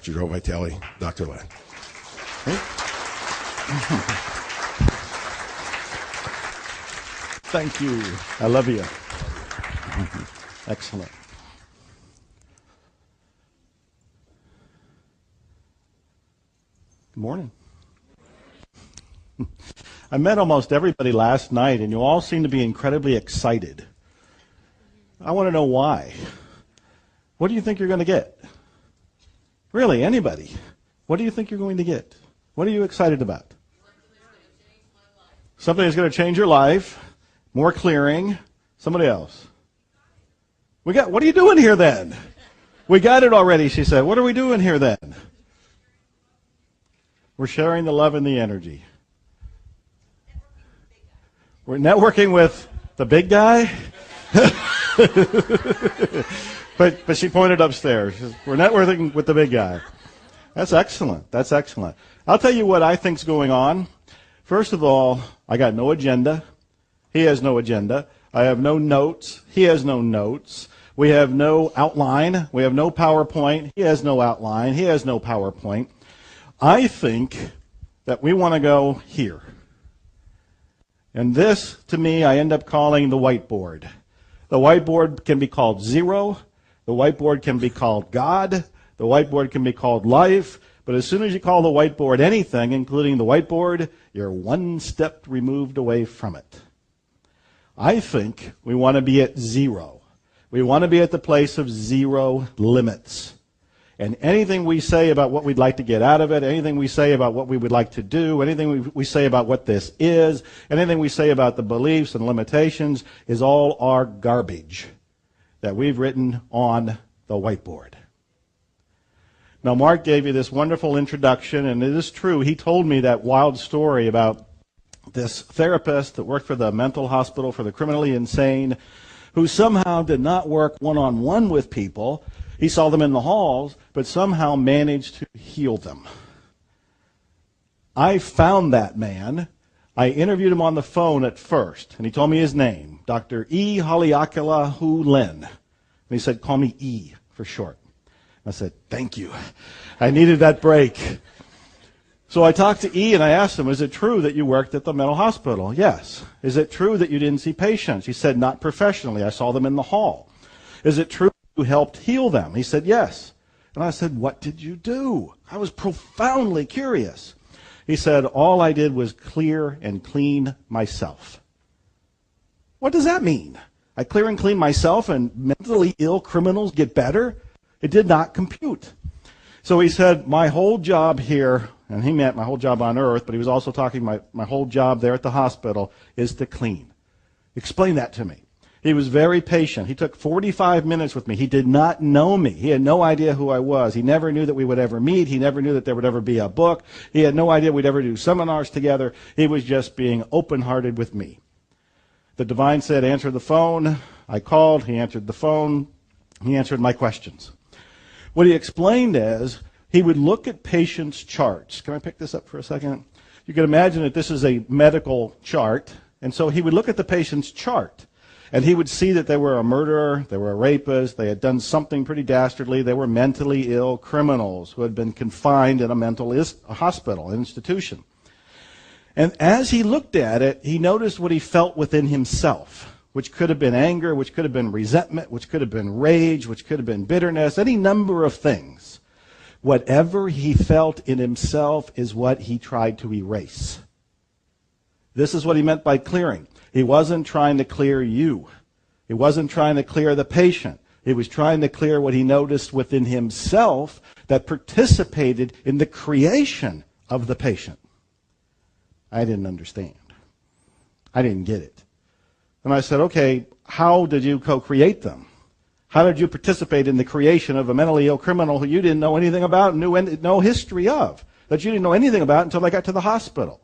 Dr. Joe Vitelli, Dr. Len. Thank you. I love you. Excellent. Good morning. I met almost everybody last night, and you all seem to be incredibly excited. I want to know why. What do you think you're going to get? Really, anybody? What do you think you're going to get? What are you excited about? Something that's going to change your life. More clearing. Somebody else. What are you doing here then? We got it already, she said. What are we doing here then? We're sharing the love and the energy. We're networking with the big guy. But she pointed upstairs. She says, we're networking with the big guy. That's excellent. That's excellent. I'll tell you what I think's going on. First of all, I got no agenda. He has no agenda. I have no notes. He has no notes. We have no outline. We have no PowerPoint. He has no outline. He has no PowerPoint. I think that we want to go here. And this, to me, I end up calling the whiteboard. The whiteboard can be called zero. The whiteboard can be called God. The whiteboard can be called life. But as soon as you call the whiteboard anything, including the whiteboard, you're one step removed away from it. I think we want to be at zero. We want to be at the place of zero limits. And anything we say about what we'd like to get out of it, anything we say about what we would like to do, anything we say about what this is, anything we say about the beliefs and limitations is all our garbage that we've written on the whiteboard. Now, Mark gave you this wonderful introduction, and it is true. He told me that wild story about this therapist that worked for the mental hospital for the criminally insane, who somehow did not work one-on-one with people. He saw them in the halls, but somehow managed to heal them. I found that man. I interviewed him on the phone at first, and he told me his name, Dr. E. Haleakala Hu Lin. And he said, call me E for short. I said, thank you. I needed that break. So I talked to E and I asked him, is it true that you worked at the mental hospital? Yes. Is it true that you didn't see patients? He said, not professionally. I saw them in the hall. Is it true you helped heal them? He said, yes. And I said, what did you do? I was profoundly curious. He said, all I did was clear and clean myself. What does that mean? I clear and clean myself and mentally ill criminals get better? It did not compute. So he said, my whole job here, and he meant my whole job on earth, but he was also talking my whole job there at the hospital is to clean. Explain that to me. He was very patient. He took 45 minutes with me. He did not know me. He had no idea who I was. He never knew that we would ever meet. He never knew that there would ever be a book. He had no idea we'd ever do seminars together. He was just being open-hearted with me. The divine said, answer the phone. I called. He answered the phone. He answered my questions. What he explained is he would look at patients' charts. Can I pick this up for a second? You can imagine that this is a medical chart. And so he would look at the patient's chart. And he would see that they were a murderer, they were a rapist, they had done something pretty dastardly, they were mentally ill criminals who had been confined in a mental hospital, an institution. And as he looked at it, he noticed what he felt within himself, which could have been anger, which could have been resentment, which could have been rage, which could have been bitterness, any number of things. Whatever he felt in himself is what he tried to erase. This is what he meant by clearing. He wasn't trying to clear you. He wasn't trying to clear the patient. He was trying to clear what he noticed within himself that participated in the creation of the patient. I didn't understand. I didn't get it. And I said, okay, how did you co-create them? How did you participate in the creation of a mentally ill criminal who you didn't know anything about and knew no history of, that you didn't know anything about until they got to the hospital?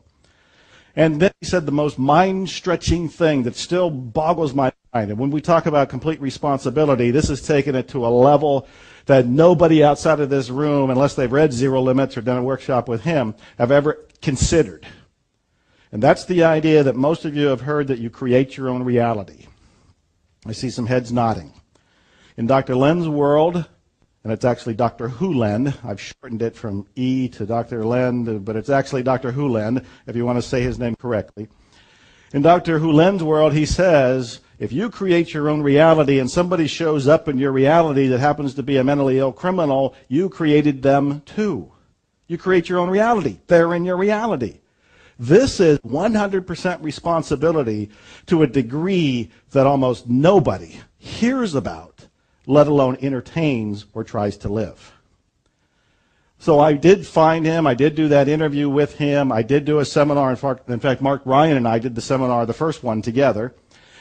And then he said the most mind-stretching thing that still boggles my mind. And when we talk about complete responsibility, this has taken it to a level that nobody outside of this room, unless they've read Zero Limits or done a workshop with him, have ever considered. And that's the idea that most of you have heard, that you create your own reality. I see some heads nodding. In Dr. Len's world, and it's actually Dr. Hulen. I've shortened it from E to Dr. Len, but it's actually Dr. Hulen, if you want to say his name correctly. In Dr. Hulen's world, he says, if you create your own reality and somebody shows up in your reality that happens to be a mentally ill criminal, you created them too. You create your own reality. They're in your reality. This is 100% responsibility to a degree that almost nobody hears about, let alone entertains or tries to live. So I did find him. I did do that interview with him. I did do a seminar. In fact, Mark Ryan and I did the seminar, the first one, together.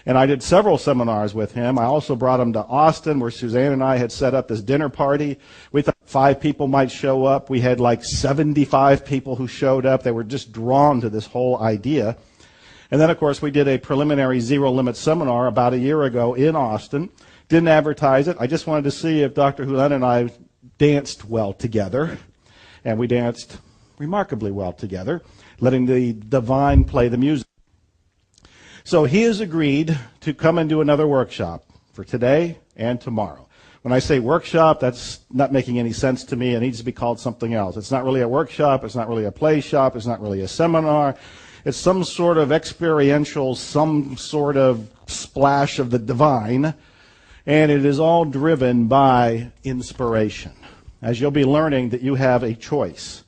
And I did several seminars with him. I also brought him to Austin, where Suzanne and I had set up this dinner party. We thought 5 people might show up. We had like 75 people who showed up. They were just drawn to this whole idea. And then, of course, we did a preliminary zero limit seminar about a year ago in Austin. Didn't advertise it. I just wanted to see if Dr. Hulen and I danced well together. And we danced remarkably well together, letting the divine play the music. So he has agreed to come and do another workshop for today and tomorrow. When I say workshop, that's not making any sense to me. It needs to be called something else. It's not really a workshop. It's not really a play shop. It's not really a seminar. It's some sort of experiential, some sort of splash of the divine. And it is all driven by inspiration. As you'll be learning that you have a choice.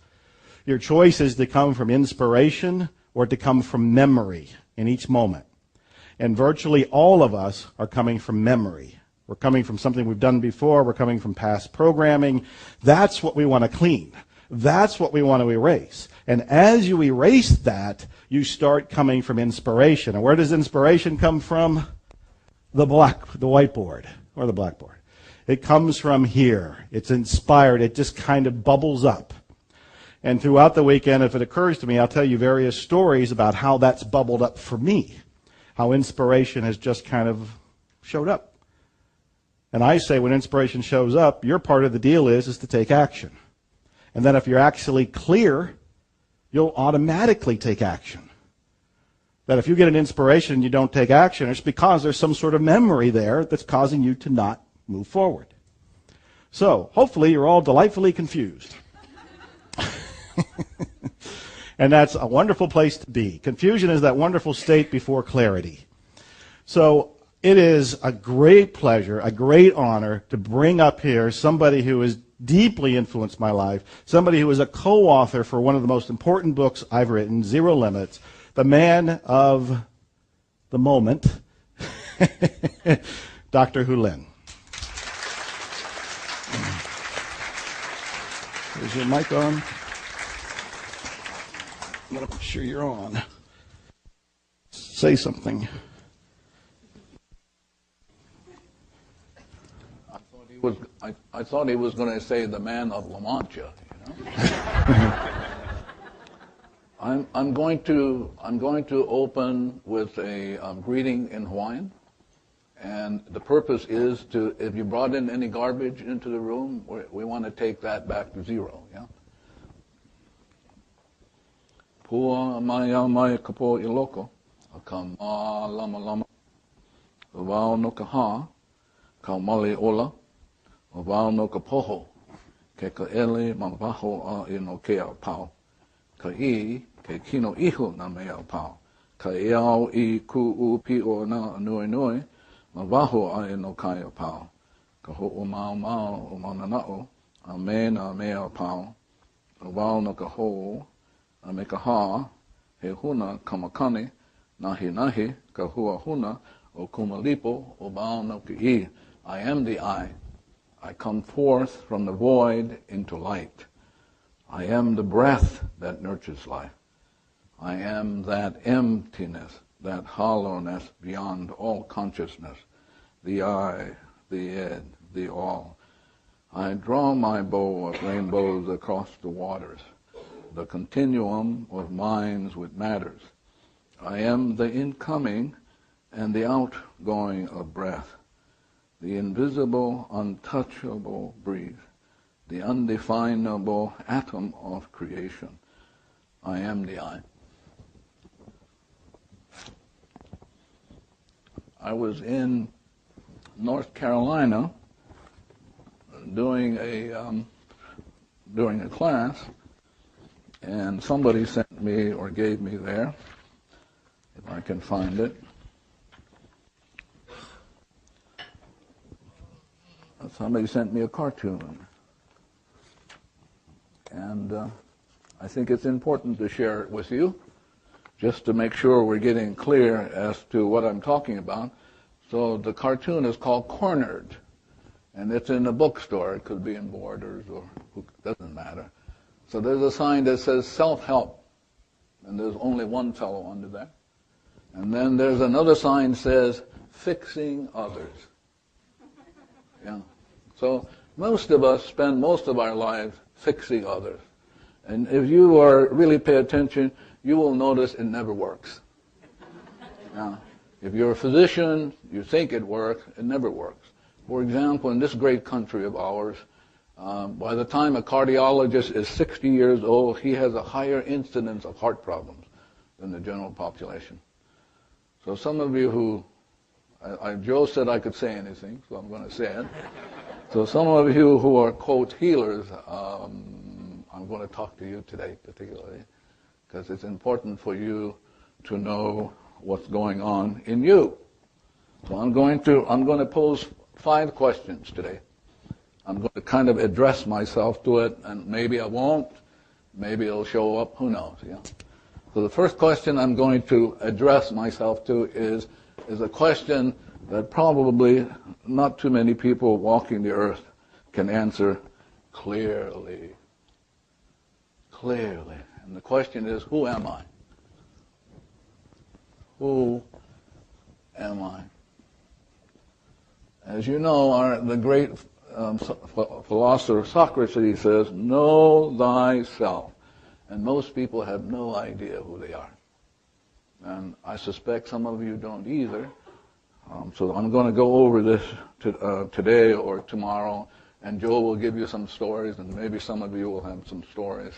Your choice is to come from inspiration or to come from memory in each moment. And virtually all of us are coming from memory. We're coming from something we've done before. We're coming from past programming. That's what we want to clean. That's what we want to erase. And as you erase that, you start coming from inspiration. And where does inspiration come from? The whiteboard or the blackboard. It comes from here. It's inspired. It just kind of bubbles up. And throughout the weekend, if it occurs to me, I'll tell you various stories about how that's bubbled up for me, how inspiration has just kind of showed up. And I say when inspiration shows up, your part of the deal is to take action. And then if you're actually clear, you'll automatically take action. That if you get an inspiration and you don't take action, it's because there's some sort of memory there that's causing you to not move forward. So hopefully you're all delightfully confused. And that's a wonderful place to be. Confusion is that wonderful state before clarity. So it is a great pleasure, a great honor to bring up here somebody who has deeply influenced my life, somebody who is a co-author for one of the most important books I've written, Zero Limits, the man of the moment, Dr. Hulen. Is your mic on? I'm going to make sure you're on. Say something. I thought he was going to say the man of La Mancha. You know? I'm going to open with a greeting in Hawaiian, and the purpose is to, if you brought in any garbage into the room, we want to take that back to zero. Yeah. Pua maya mai kapo iloko, ka ma lama lama, wao no ka ha, ka mali ola, wao no ka poho, ke ka ele mamaho a ino ke au pao, ka I ke kino ihu na me au pao, ka iau I ku u pi o na nui nui, mavaho a ino kai au pao, ka ho o mau mau o mananao, a me na me au pao, wao no ka ho, a me ka ha, he huna kamakani, nahi nahi, ka hua huna, o kumalipo, o bao no ki I. I am the I. I come forth from the void into light. I am the breath that nurtures life. I am that emptiness, that hollowness beyond all consciousness, the I, the id, the all. I draw my bow of rainbows across the waters, the continuum of minds with matters. I am the incoming and the outgoing of breath, the invisible, untouchable breeze, the undefinable atom of creation. I am the I. I was in North Carolina doing a class, and somebody sent me or gave me there, if I can find it. Somebody sent me a cartoon, and I think it's important to share it with you, just to make sure we're getting clear as to what I'm talking about. So the cartoon is called Cornered, and it's in a bookstore. It could be in Borders or doesn't matter. So there's a sign that says self-help, and there's only one fellow under there. And then there's another sign that says fixing others. Yeah. So most of us spend most of our lives fixing others. And if you really pay attention, you will notice it never works. Now, if you're a physician, you think it works, it never works. For example, in this great country of ours, by the time a cardiologist is 60 years old, he has a higher incidence of heart problems than the general population. So some of you who, Joe said I could say anything, so I'm going to say it. So some of you who are, quote, healers, I'm going to talk to you today particularly, because it's important for you to know what's going on in you. So I'm going to pose 5 questions today. I'm going to kind of address myself to it, and maybe I won't, maybe it'll show up, who knows, yeah. So the first question I'm going to address myself to is a question that probably not too many people walking the earth can answer clearly. Clearly. And the question is, who am I? Who am I? As you know, the great philosopher Socrates says, know thyself. And most people have no idea who they are. And I suspect some of you don't either. So I'm going to go over this today or tomorrow, and Joe will give you some stories, and maybe some of you will have some stories.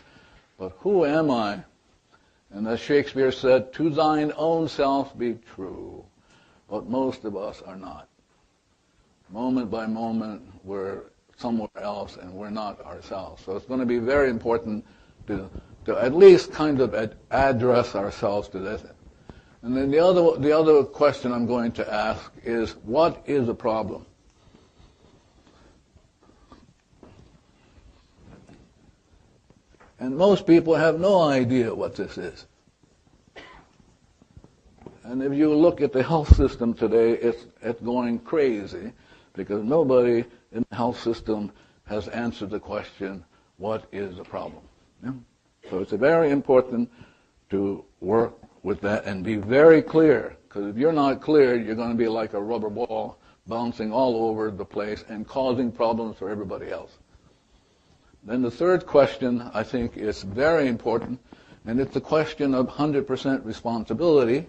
But who am I? And as Shakespeare said, to thine own self be true. But most of us are not. Moment by moment, we're somewhere else, and we're not ourselves. So it's going to be very important to at least kind of address ourselves to this. And then the other question I'm going to ask is, what is a problem? And most people have no idea what this is. And if you look at the health system today, it's going crazy, because nobody in the health system has answered the question, what is the problem? Yeah? So it's very important to work with that and be very clear, because if you're not clear, you're going to be like a rubber ball bouncing all over the place and causing problems for everybody else. Then the third question, I think, is very important, and it's the question of 100% responsibility,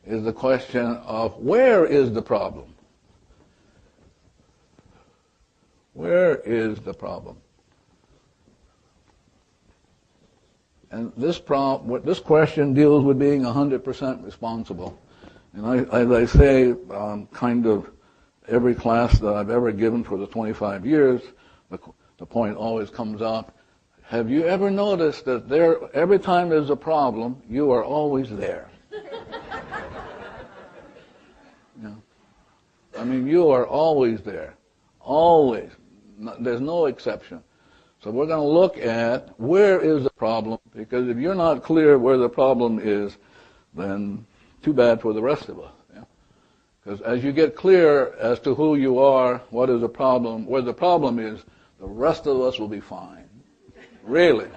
is the question of where is the problem? Where is the problem? And this question deals with being 100% responsible. And as I say, kind of every class that I've ever given for the 25 years, the point always comes up, have you ever noticed that every time there's a problem, you are always there? Yeah. I mean, you are always there. Always. There's no exception. So we're going to look at where is the problem, because if you're not clear where the problem is, then too bad for the rest of us. Because as you get clear as to who you are, what is the problem, where the problem is, the rest of us will be fine. Really.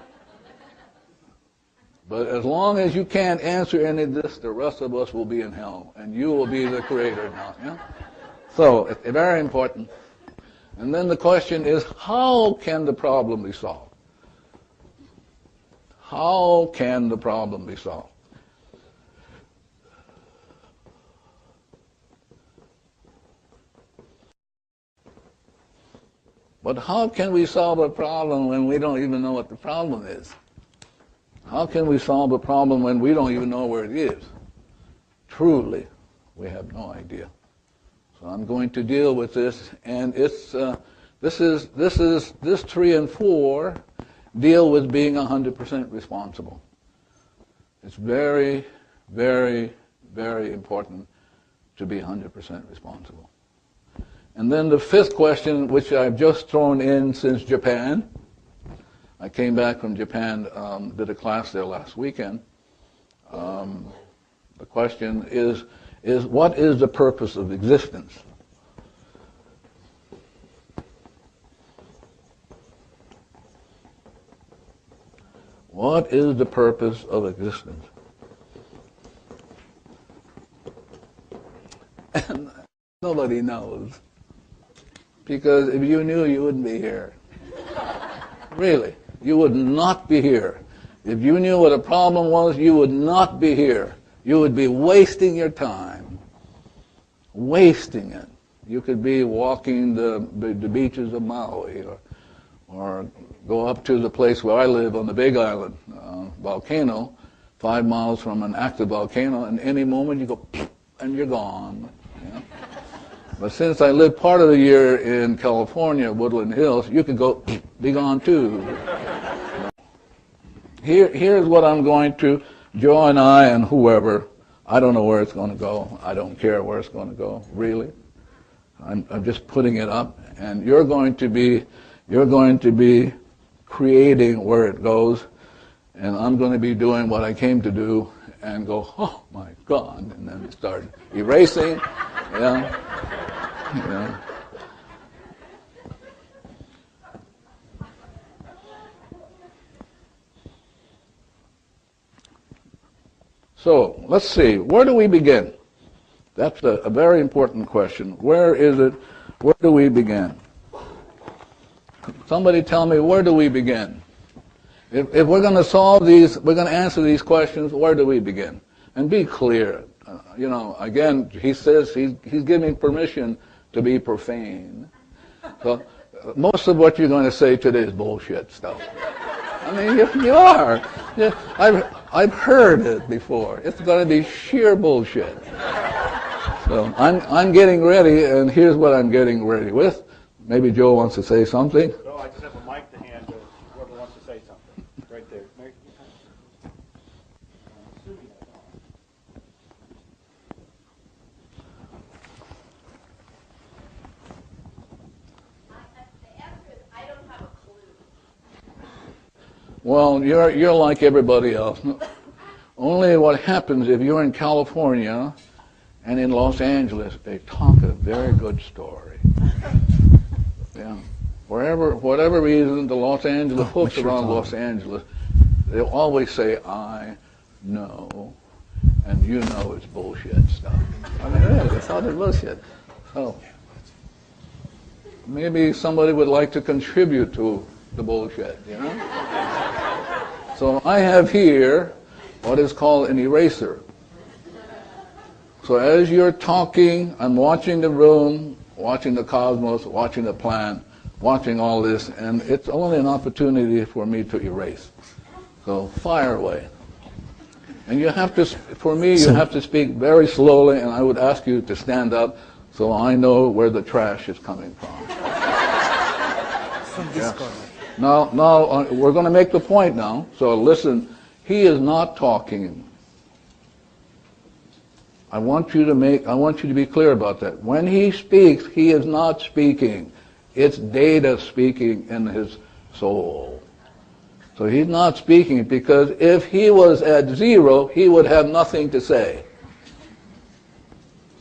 But as long as you can't answer any of this, the rest of us will be in hell, and you will be the creator now. Yeah? So it's very important. And then the question is, how can the problem be solved? How can the problem be solved? But how can we solve a problem when we don't even know what the problem is? How can we solve a problem when we don't even know where it is? Truly, we have no idea. So I'm going to deal with this, and it's This 3 and 4 deal with being 100% responsible. It's very, very, very important to be 100% responsible. And then the 5th question, which I've just thrown in since Japan. I came back from Japan, did a class there last weekend. The question is what is the purpose of existence? What is the purpose of existence? And nobody knows. Because if you knew, you wouldn't be here. Really, you would not be here. If you knew what a problem was, you would not be here. You would be wasting your time. Wasting it. You could be walking the beaches of Maui, or go up to the place where I live on the Big Island, volcano, 5 miles from an active volcano, and any moment you go, and you're gone. You know? But since I live part of the year in California, Woodland Hills, you could go, be gone too. Here's what I'm going to, Joe and I and whoever, I don't know where it's going to go. I don't care where it's going to go, really. I'm just putting it up, and you're going to be creating where it goes, and I'm going to be doing what I came to do, and go, oh my God, and then start erasing, yeah. So, let's see, where do we begin? That's a very important question. Where do we begin? Somebody tell me, where do we begin? If we're going to solve these, we're going to answer these questions, where do we begin? And be clear. Again, he says he's giving permission to be profane. So most of what you're going to say today is bullshit stuff. I mean, you are. Yeah, I've heard it before. It's going to be sheer bullshit. So I'm getting ready, and here's what I'm getting ready with. Maybe Joe wants to say something. No, I just have a mic to hand to whoever wants to say something. Right there. Well, you're like everybody else. Only what happens if you're in California and in Los Angeles, they talk a very good story. Yeah. Whatever reason, the Los Angeles folks around Los Angeles, they always say, I know, and you know it's bullshit stuff. I mean, it is. It's all bullshit. So maybe somebody would like to contribute to the bullshit, you know? So I have here what is called an eraser. So as you're talking, I'm watching the room, watching the cosmos, watching the plant, watching all this, and it's only an opportunity for me to erase. So fire away. And you have to, for me, you have to speak very slowly, and I would ask you to stand up so I know where the trash is coming from. From this corner. Now, we're going to make the point now. So listen, he is not talking. I want you to be clear about that. When he speaks, he is not speaking. It's data speaking in his soul. So he's not speaking, because if he was at 0, he would have nothing to say.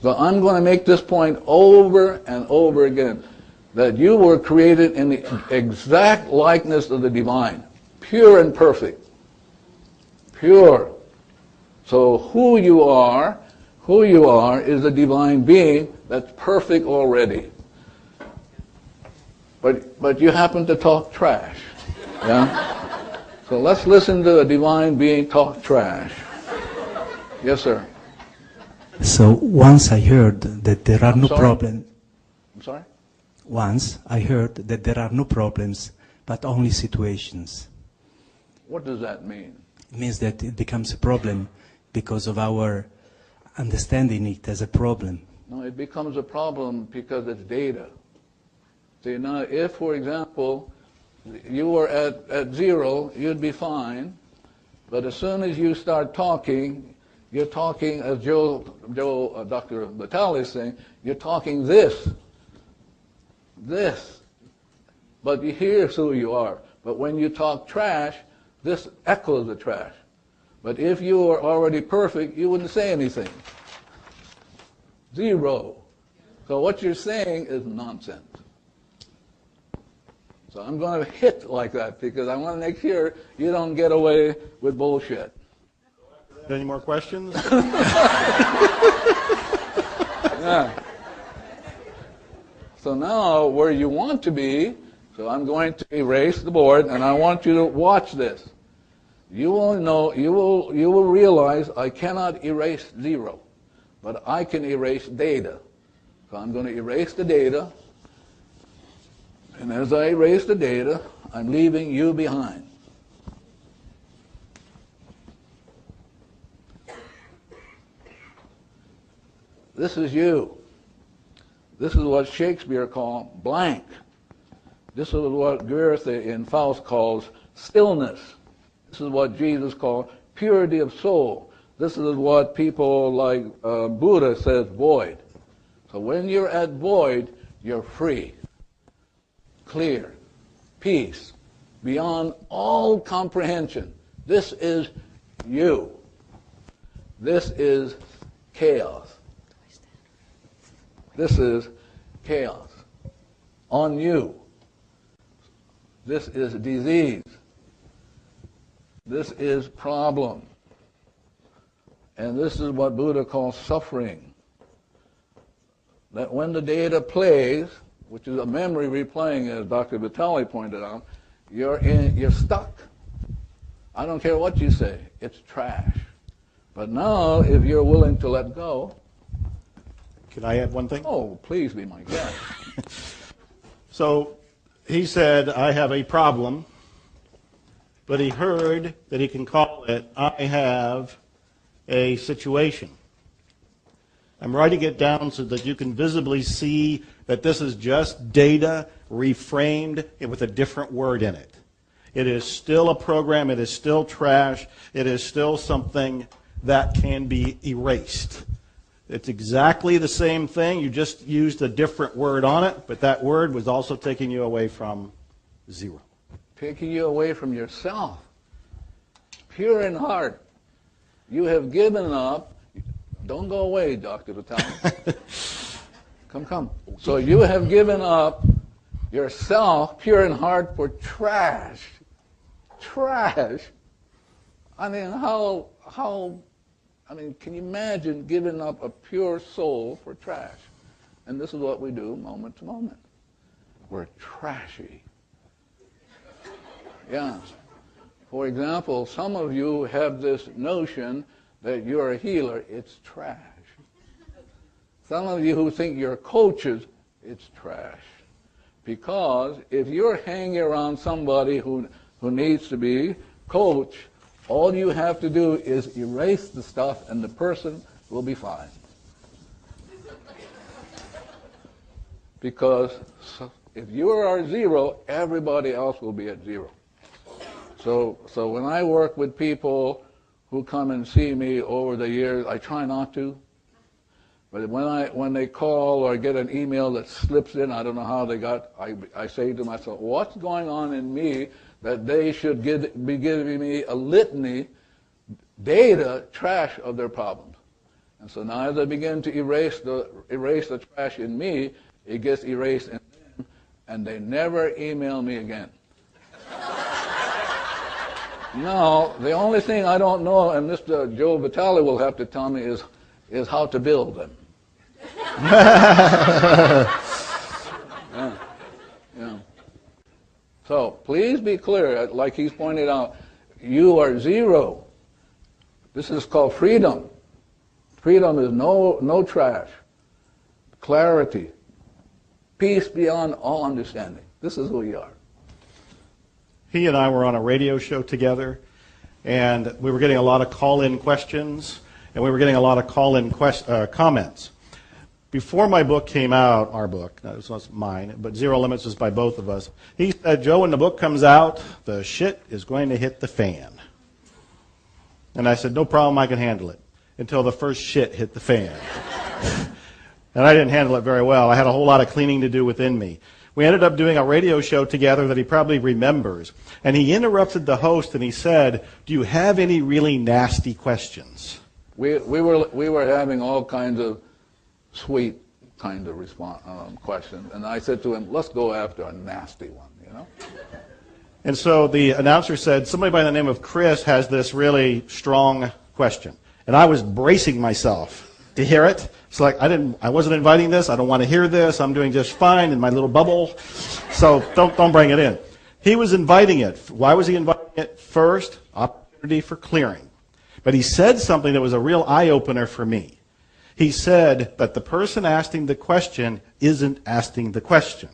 So I'm going to make this point over and over again, that you were created in the exact likeness of the divine, pure and perfect. Pure. So who you are is a divine being that's perfect already. But you happen to talk trash. Yeah? So let's listen to a divine being talk trash. Yes, sir. So once I heard that there are no problems. I'm sorry? Once I heard that there are no problems, but only situations. What does that mean? It means that it becomes a problem because of our understanding it as a problem. No, it becomes a problem because it's data. See, now if, for example, you were at 0, you'd be fine. But as soon as you start talking, you're talking, as Dr. Vitaly is saying, you're talking this. But here's who you are. But when you talk trash, this echoes the trash. But if you were already perfect, you wouldn't say anything. 0. So what you're saying is nonsense. So I'm going to hit like that because I want to make sure you don't get away with bullshit. Any more questions? Yeah. So now where you want to be, so I'm going to erase the board and I want you to watch this. You will know, you will realize I cannot erase 0, but I can erase data. So I'm going to erase the data, and as I erase the data, I'm leaving you behind. This is you. This is what Shakespeare called blank. This is what Goethe in Faust calls stillness. This is what Jesus called purity of soul. This is what people like Buddha says void. So when you're at void, you're free, clear, peace, beyond all comprehension. This is you. This is chaos. This is chaos on you. This is disease. This is problem. And this is what Buddha calls suffering. That when the data plays, which is a memory replaying, as Dr. Vitaly pointed out, you're stuck. I don't care what you say, it's trash. But now, if you're willing to let go. Can I add one thing? Oh, please be my guest. So he said, I have a problem, but he heard that he can call it, I have a situation. I'm writing it down so that you can visibly see that this is just data reframed with a different word in it. It is still a program, it is still trash, it is still something that can be erased. It's exactly the same thing, you just used a different word on it, but that word was also taking you away from 0. Taking you away from yourself. Pure in heart. You have given up. Don't go away, Dr. Vitaly. Come. So you have given up yourself, pure in heart, for trash. Trash. I mean, can you imagine giving up a pure soul for trash? And this is what we do moment to moment. We're trashy. Yeah. For example, some of you have this notion that you're a healer. It's trash. Some of you who think you're coaches, it's trash. Because if you're hanging around somebody who needs to be coached, all you have to do is erase the stuff and the person will be fine. Because if you are 0, everybody else will be at 0. So when I work with people who come and see me over the years, I try not to. But when they call or get an email that slips in, I don't know how they got, I say to myself, what's going on in me that they should be giving me a litany, data, trash of their problems. And so now as I begin to erase the trash in me, it gets erased in them, and they never email me again. Now, the only thing I don't know, and Mr. Joe Vitaly will have to tell me, is how to build them. Yeah. So please be clear, like he's pointed out, you are 0. This is called freedom. Freedom is no trash. Clarity. Peace beyond all understanding. This is who we are. He and I were on a radio show together, and we were getting a lot of call-in questions, and we were getting a lot of call-in comments. before my book came out, our book, this was mine, but Zero Limits was by both of us, he said, Joe, when the book comes out, the shit is going to hit the fan. And I said, no problem, I can handle it. Until the first shit hit the fan. And I didn't handle it very well. I had a whole lot of cleaning to do within me. We ended up doing a radio show together that he probably remembers. And he interrupted the host and he said, do you have any really nasty questions? We were having all kinds of sweet kind of questions. And I said to him, let's go after a nasty one, you know? And so the announcer said, somebody by the name of Chris has this really strong question. And I was bracing myself to hear it. It's like, I wasn't inviting this. I don't want to hear this. I'm doing just fine in my little bubble. So don't bring it in. He was inviting it. Why was he inviting it? First, opportunity for clearing. But he said something that was a real eye-opener for me. He said that the person asking the question isn't asking the question.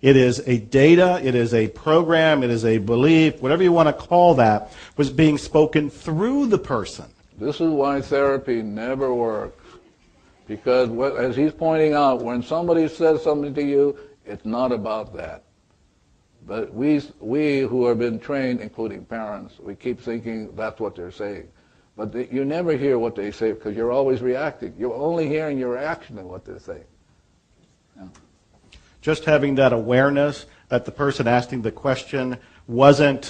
It is a data, it is a program, it is a belief, whatever you want to call that, was being spoken through the person. This is why therapy never works. Because, as he's pointing out, when somebody says something to you, it's not about that. But we who have been trained, including parents, we keep thinking that's what they're saying. But you never hear what they say because you're always reacting. You're only hearing your reaction to what they're saying. Yeah. Just having that awareness that the person asking the question wasn't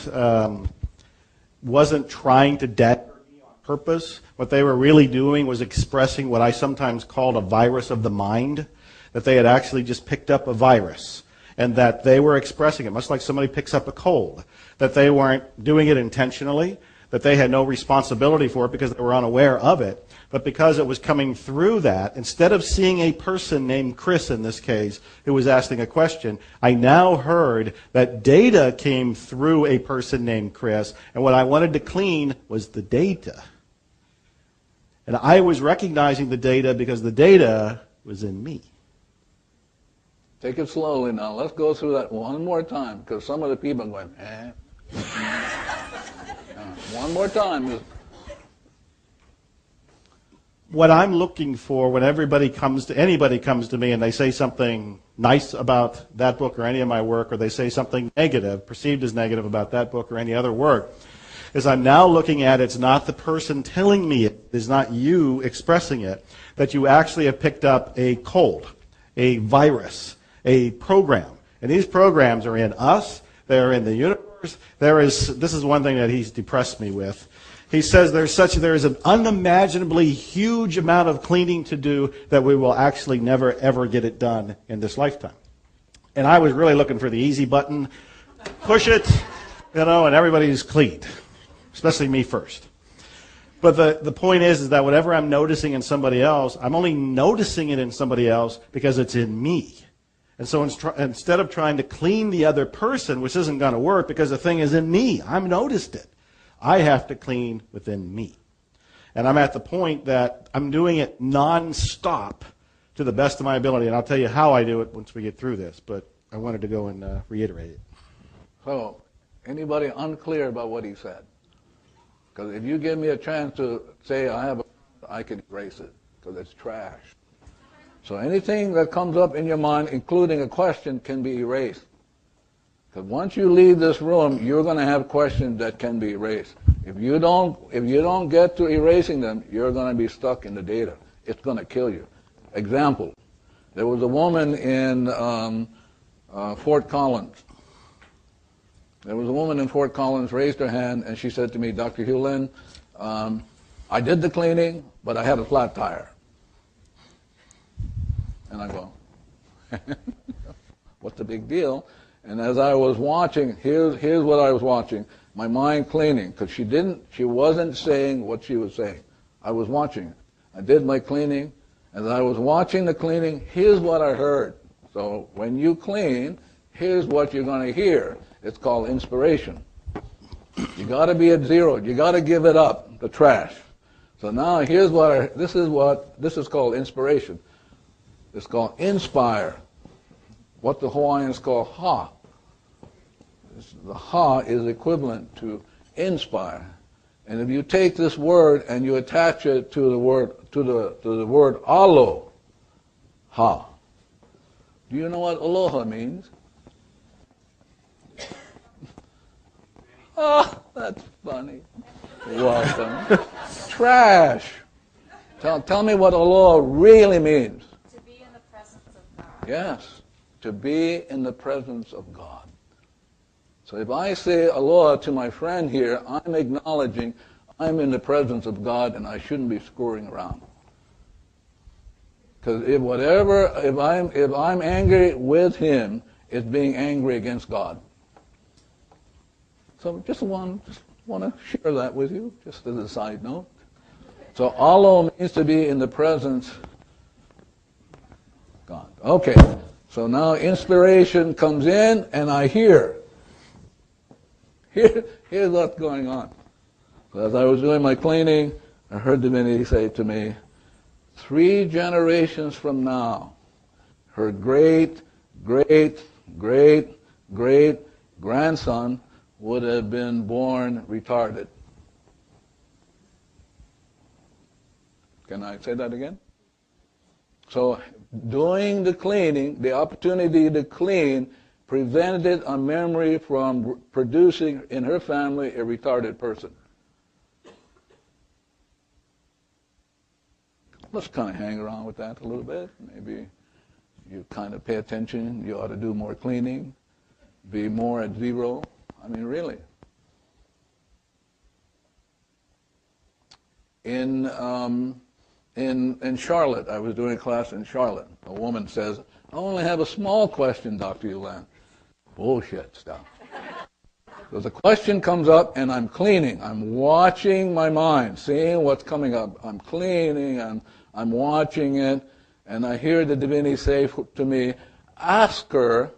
trying to dagger me on purpose. What they were really doing was expressing what I sometimes called a virus of the mind, that they had actually just picked up a virus and that they were expressing it, much like somebody picks up a cold, that they weren't doing it intentionally, that they had no responsibility for it because they were unaware of it, but because it was coming through that, instead of seeing a person named Chris in this case who was asking a question, I now heard that data came through a person named Chris, and what I wanted to clean was the data. And I was recognizing the data because the data was in me. Take it slowly now. Let's go through that one more time, because some of the people are going, eh? One more time. What I'm looking for when anybody comes to me and they say something nice about that book or any of my work, or they say something negative, perceived as negative about that book or any other work, is I'm now looking at it's not the person telling me it, it's not you expressing it, that you actually have picked up a cold, a virus, a program. And these programs are in us, they're in the universe. This is one thing that he's depressed me with. He says there is an unimaginably huge amount of cleaning to do that we will actually never ever get it done in this lifetime. And I was really looking for the easy button, push it, and everybody's cleaned, especially me first. But the point is that whatever I'm noticing in somebody else, I'm only noticing it in somebody else because it's in me. And so instead of trying to clean the other person, which isn't going to work because the thing is in me, I've noticed it. I have to clean within me. And I'm at the point that I'm doing it non-stop to the best of my ability. And I'll tell you how I do it once we get through this. But I wanted to go and reiterate it. So, anybody unclear about what he said? Because if you give me a chance to say I can erase it because it's trash. So anything that comes up in your mind, including a question, can be erased. Because once you leave this room, you're going to have questions that can be erased. If you don't get to erasing them, you're going to be stuck in the data. It's going to kill you. Example: there was a woman in Fort Collins. There was a woman in Fort Collins raised her hand, and she said to me, Dr. Hughlin, I did the cleaning, but I had a flat tire. And I go, what's the big deal? And as I was watching, here's what I was watching. My mind cleaning, because she wasn't saying what she was saying. I was watching. I did my cleaning. As I was watching the cleaning, here's what I heard. So when you clean, here's what you're going to hear. It's called inspiration. You got to be at zero. You got to give it up, the trash. So now here's this is called inspiration. It's called inspire, what the Hawaiians call ha. The ha is equivalent to inspire. And if you take this word and you attach it to the word alo, Ha. Do you know what aloha means? Oh, that's funny. Welcome. Trash. Tell me what aloha really means. To be in the presence of God. Yes, to be in the presence of God. So if I say aloha to my friend here, I'm acknowledging I'm in the presence of God and I shouldn't be screwing around. Because if I'm angry with him, it's being angry against God. So just want to share that with you, just as a side note. So alo means to be in the presence of God. Okay, so now inspiration comes in and I hear. Here's what's going on. So as I was doing my cleaning, I heard divinity say to me, 3 generations from now, her great, great, great, great grandson would have been born retarded. Can I say that again? So doing the cleaning, the opportunity to clean, prevented a memory from producing in her family a retarded person. Let's kind of hang around with that a little bit. Maybe you kind of pay attention. You ought to do more cleaning, be more at zero. I mean, really. In Charlotte, I was doing a class in Charlotte. A woman says, I only have a small question, Dr. Yulan. Bullshit stuff. So the question comes up and I'm cleaning. I'm watching my mind, seeing what's coming up. I'm cleaning and I'm watching it. And I hear the divinity say to me, ask her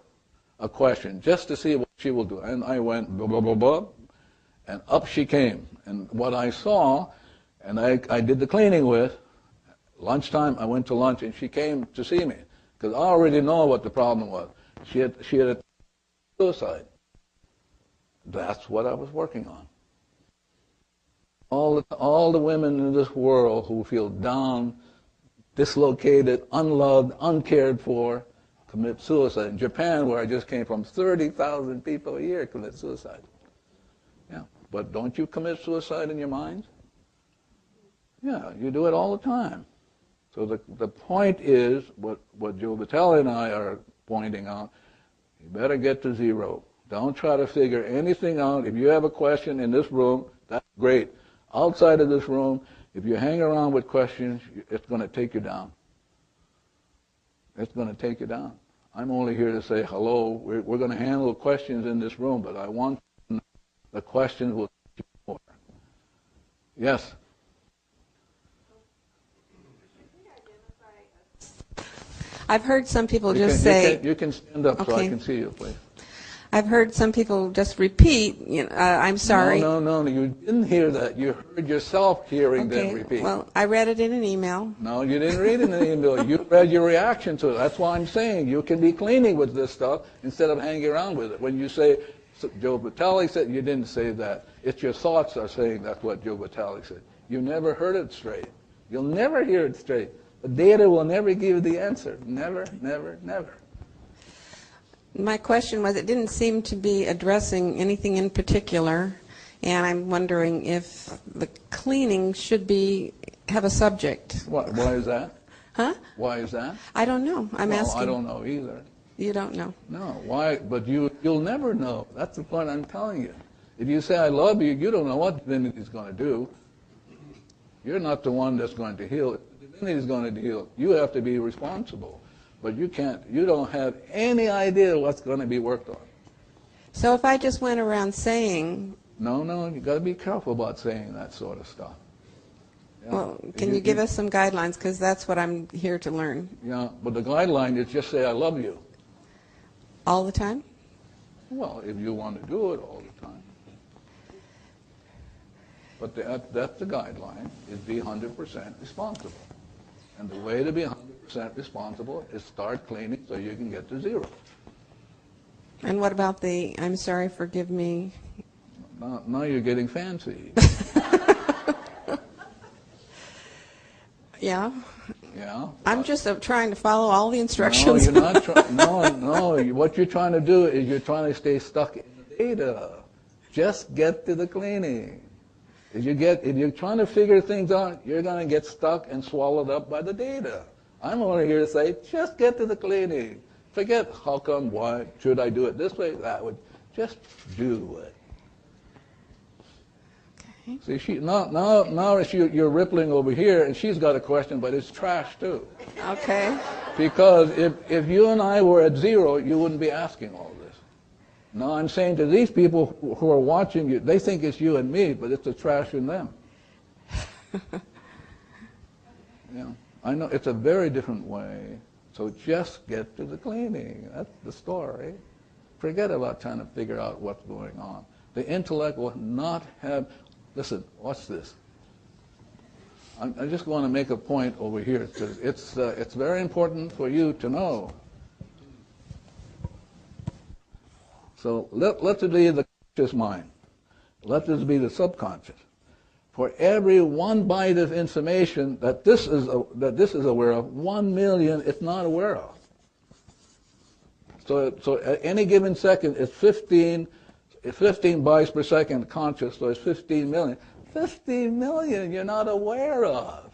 a question just to see what she will do. And I went blah, blah, blah, blah. And up she came. And what I saw, and I did the cleaning with, lunchtime, I went to lunch and she came to see me. Because I already know what the problem was. She had suicide. That's what I was working on. All the women in this world who feel down, dislocated, unloved, uncared for, commit suicide. In Japan, where I just came from, 30,000 people a year commit suicide. Yeah, but don't you commit suicide in your mind? Yeah, you do it all the time. So the point is, what Joe Vitaly and I are pointing out, you better get to zero. Don't try to figure anything out. If you have a question in this room, that's great. Outside of this room, if you hang around with questions, it's going to take you down. It's going to take you down. I'm only here to say hello. We're going to handle questions in this room, but I want the questions will teach you more. Yes? I've heard some people just say... You can stand up so I can see you, please. I've heard some people just repeat, I'm sorry. No, you didn't hear that. You heard yourself hearing them repeat. Well, I read it in an email. No, you didn't read it in an email. You read your reaction to it. That's why I'm saying you can be cleaning with this stuff instead of hanging around with it. When you say, Joe Vitaly said, you didn't say that. It's your thoughts are saying that's what Joe Vitaly said. You never heard it straight. You'll never hear it straight. The data will never give you the answer. Never, never, never. My question was, it didn't seem to be addressing anything in particular, and I'm wondering if the cleaning should have a subject. Why is that? Huh? Why is that? I don't know. I'm asking. I don't know either. You don't know? No. Why? But you'll never know. That's the point I'm telling you. If you say I love you, you don't know what divinity is going to do. You're not the one that's going to heal it. The divinity is going to heal it. You have to be responsible. But you don't have any idea what's going to be worked on. So if I just went around saying... No, you got to be careful about saying that sort of stuff. Yeah. Well, can you give us some guidelines? Because that's what I'm here to learn. Yeah, but the guideline is just say I love you. All the time? Well, if you want to do it all the time. But that's the guideline, is be 100% responsible. And the way to be 100% responsible is start cleaning so you can get to zero. And what about the, I'm sorry, forgive me? Now you're getting fancy. Yeah? Yeah. Yeah. I'm just trying to follow all the No, instructions. you're not trying. No. What you're trying to do is you're trying to stay stuck in the data. Just get to the cleaning. If you're trying to figure things out, you're going to get stuck and swallowed up by the data. I'm only here to say, just get to the cleaning. Forget how come, why, should I do it this way, that way. Just do it. Okay. See, now you're rippling over here, and she's got a question, but it's trash too. Okay. Because if you and I were at zero, you wouldn't be asking all this. Now I'm saying to these people who are watching you, they think it's you and me, but it's the trash in them. Yeah, I know it's a very different way. So just get to the cleaning. That's the story. Forget about trying to figure out what's going on. The intellect will not have. Listen, watch this. I just want to make a point over here because it's very important for you to know. So let it be the conscious mind. Let this be the subconscious. For every one byte of information that this is aware of, 1 million it's not aware of. So at any given second, it's 15 bytes per second conscious, so it's 15 million. 15 million you're not aware of.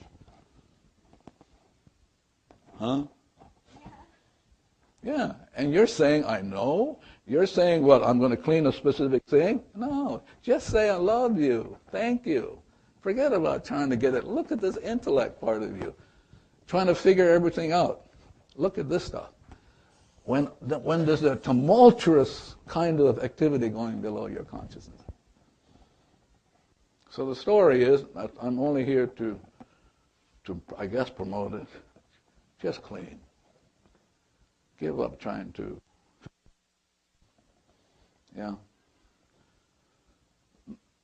Huh? Yeah, and you're saying, I know? You're saying, what, I'm going to clean a specific thing? No, just say, I love you, thank you. Forget about trying to get it. Look at this intellect part of you, trying to figure everything out. Look at this stuff. When there's a tumultuous kind of activity going below your consciousness. So the story is, I'm only here to I guess, promote it. Just clean. Give up trying to. Yeah.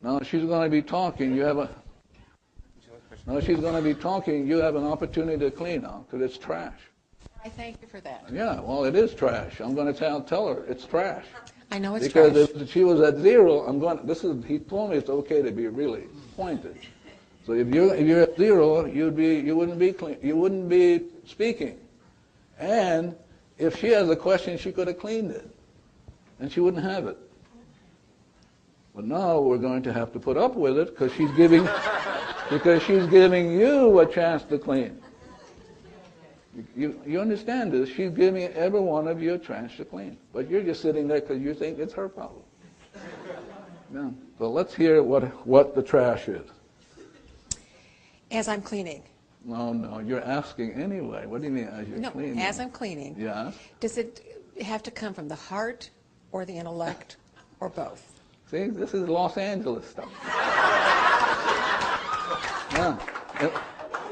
Now she's going to be talking. She's going to be talking. You have an opportunity to clean now because it's trash. I thank you for that. Yeah, well, it is trash. I'm going to tell her it's trash. I know it's because trash. If she was at zero, he told me it's okay to be really pointed. So if you're at zero, you wouldn't be clean. You wouldn't be speaking. And if she has a question, she could have cleaned it, and she wouldn't have it. But now we're going to have to put up with it because she's giving you a chance to clean. You understand this? She's giving every one of you a chance to clean. But you're just sitting there because you think it's her problem. Yeah. So let's hear what the trash is. As I'm cleaning. No, you're asking anyway. What do you mean as you're cleaning? No, as I'm cleaning. Yeah. Does it have to come from the heart or the intellect or both? See, this is Los Angeles stuff. Yeah.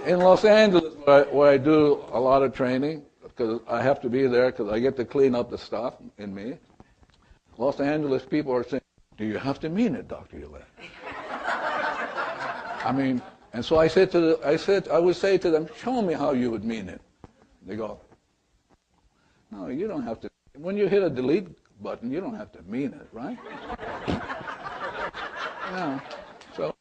In Los Angeles, where I do a lot of training, because I have to be there because I get to clean up the stuff in me, Los Angeles people are saying, do you have to mean it, Dr. Yulette? I mean, and so I would say to them, show me how you would mean it. They go, no, you don't have to. When you hit a delete button, you don't have to mean it, right? Yeah. So,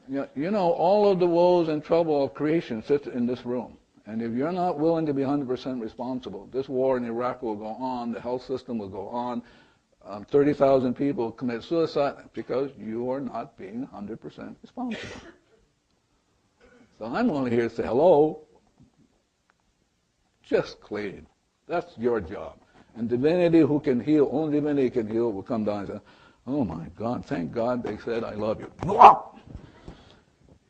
you know, all of the woes and trouble of creation sits in this room. And if you're not willing to be 100% responsible, this war in Iraq will go on, the health system will go on, 30,000 people commit suicide because you are not being 100% responsible. So I'm only here to say, hello, just clean. That's your job. And divinity who can heal, only divinity can heal, will come down and say, oh my God, thank God they said I love you.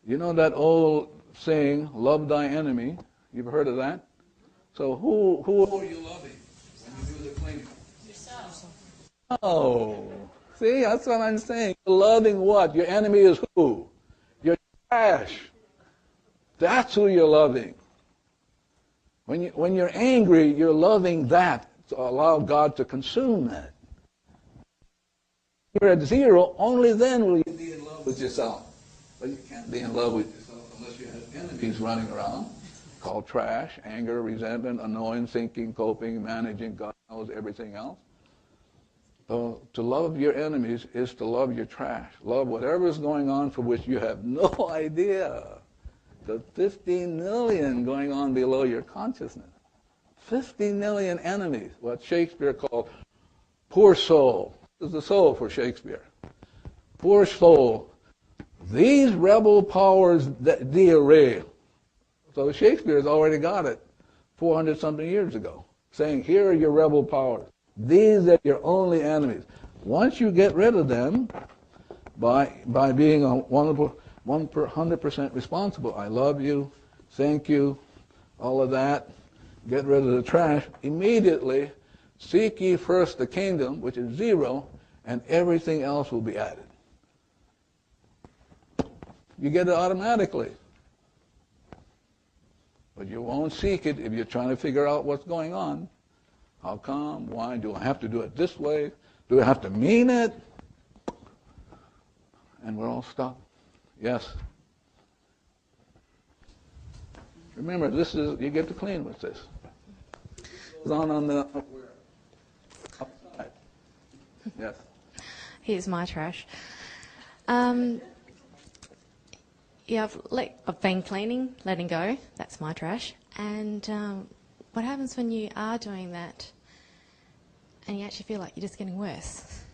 You know that old saying, love thy enemy? You've heard of that? So who are you loving when you do the cleaning? Yourself. Oh, see, that's what I'm saying. You're loving what? Your enemy is who? Your trash. That's who you're loving. When you're angry, you're loving that to allow God to consume that. You're at zero, only then will you be in love with yourself. But you can't be in love with yourself unless you have enemies running around called trash, anger, resentment, annoyance, thinking, coping, managing, God knows everything else. So to love your enemies is to love your trash. Love whatever is going on for which you have no idea. The 15 million going on below your consciousness. 50 million enemies, what Shakespeare called poor soul. This is the soul for Shakespeare. Poor soul. These rebel powers that derail. So Shakespeare's already got it 400-something years ago, saying, here are your rebel powers. These are your only enemies. Once you get rid of them, by being 100% responsible, I love you, thank you, all of that, get rid of the trash, immediately seek ye first the kingdom, which is 0, and everything else will be added. You get it automatically. But you won't seek it if you're trying to figure out what's going on. How come? Why? Do I have to do it this way? Do I have to mean it? And we're all stuck. Yes. Remember, this is, you get to clean with this. It's on the outside. Yes. Here's my trash. Yeah, I've been cleaning, letting go. That's my trash. And what happens when you are doing that and you actually feel like you're just getting worse?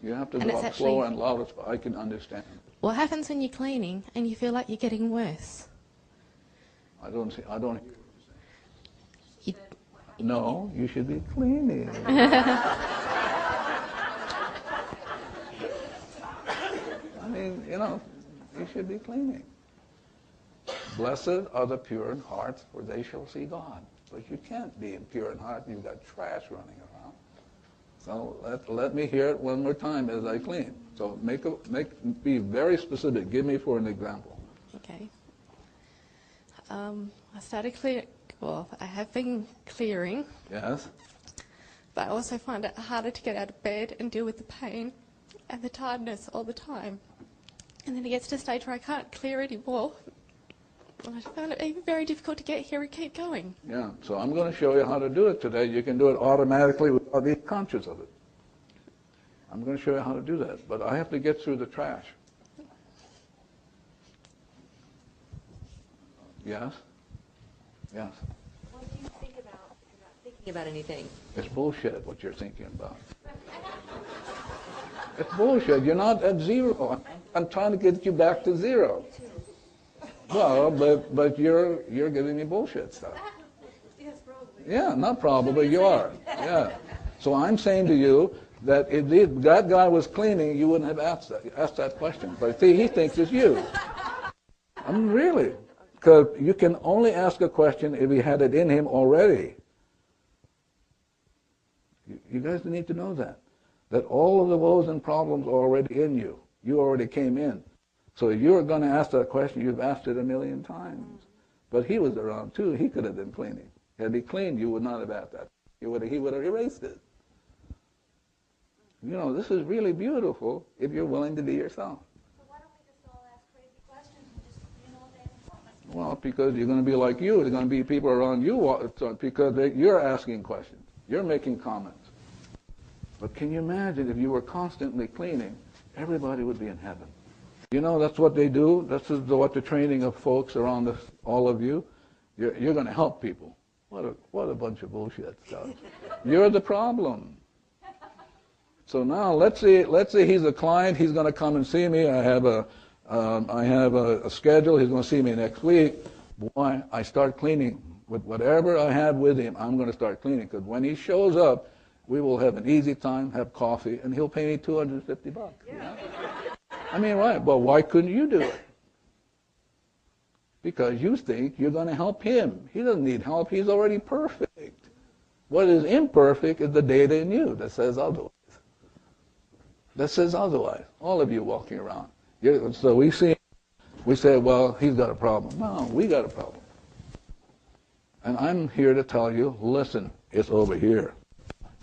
You have to go slower and louder so I can understand. What happens when you're cleaning and you feel like you're getting worse? I don't hear what you're saying. No, you should be cleaning. I mean, you should be cleaning. Blessed are the pure in heart, for they shall see God. But you can't be pure in heart. You've got trash running around. So let me hear it one more time as I clean. So be very specific. Give me for an example. Okay. I started clearing. Well, I have been clearing. Yes. But I also find it harder to get out of bed and deal with the pain and the tiredness all the time. And then it gets to a stage where I can't clear anymore. And I found it very difficult to get here and keep going. Yeah, so I'm going to show you how to do it today. You can do it automatically without being conscious of it. I'm going to show you how to do that, but I have to get through the trash. Yes? Yes. What do you think about if you're not thinking about anything? It's bullshit what you're thinking about. It's bullshit. You're not at 0. I'm trying to get you back to 0. Well, but you're giving me bullshit stuff. Yes, probably. Yeah, not probably, you are. Yeah. So I'm saying to you that if that guy was cleaning, you wouldn't have asked that question. But see, he thinks it's you. I mean, really. Because you can only ask a question if he had it in him already. You guys need to know that. That all of the woes and problems are already in you. You already came in. So if you're going to ask that question, you've asked it 1,000,000 times. But he was around too. He could have been cleaning. Had he cleaned, you would not have asked that. He would have erased it. This is really beautiful if you're willing to be yourself. So why don't we just all ask crazy questions and just, all day and Well, because you're going to be like you. There's going to be people around you because you're asking questions. You're making comments. But can you imagine if you were constantly cleaning, everybody would be in heaven. That's what they do. This is what the training of folks around all of you. You're going to help people. What a bunch of bullshit stuff. You're the problem. So now let's say he's a client. He's going to come and see me. I have a schedule. He's going to see me next week. Boy, I start cleaning with whatever I have with him. I'm going to start cleaning because when he shows up, we will have an easy time, have coffee, and he'll pay me $250. Yeah. I mean, right? Well, why couldn't you do it? Because you think you're going to help him. He doesn't need help. He's already perfect. What is imperfect is the data in you that says otherwise. That says otherwise. All of you walking around. So we say, well, he's got a problem. No, we got a problem. And I'm here to tell you, listen, it's over here.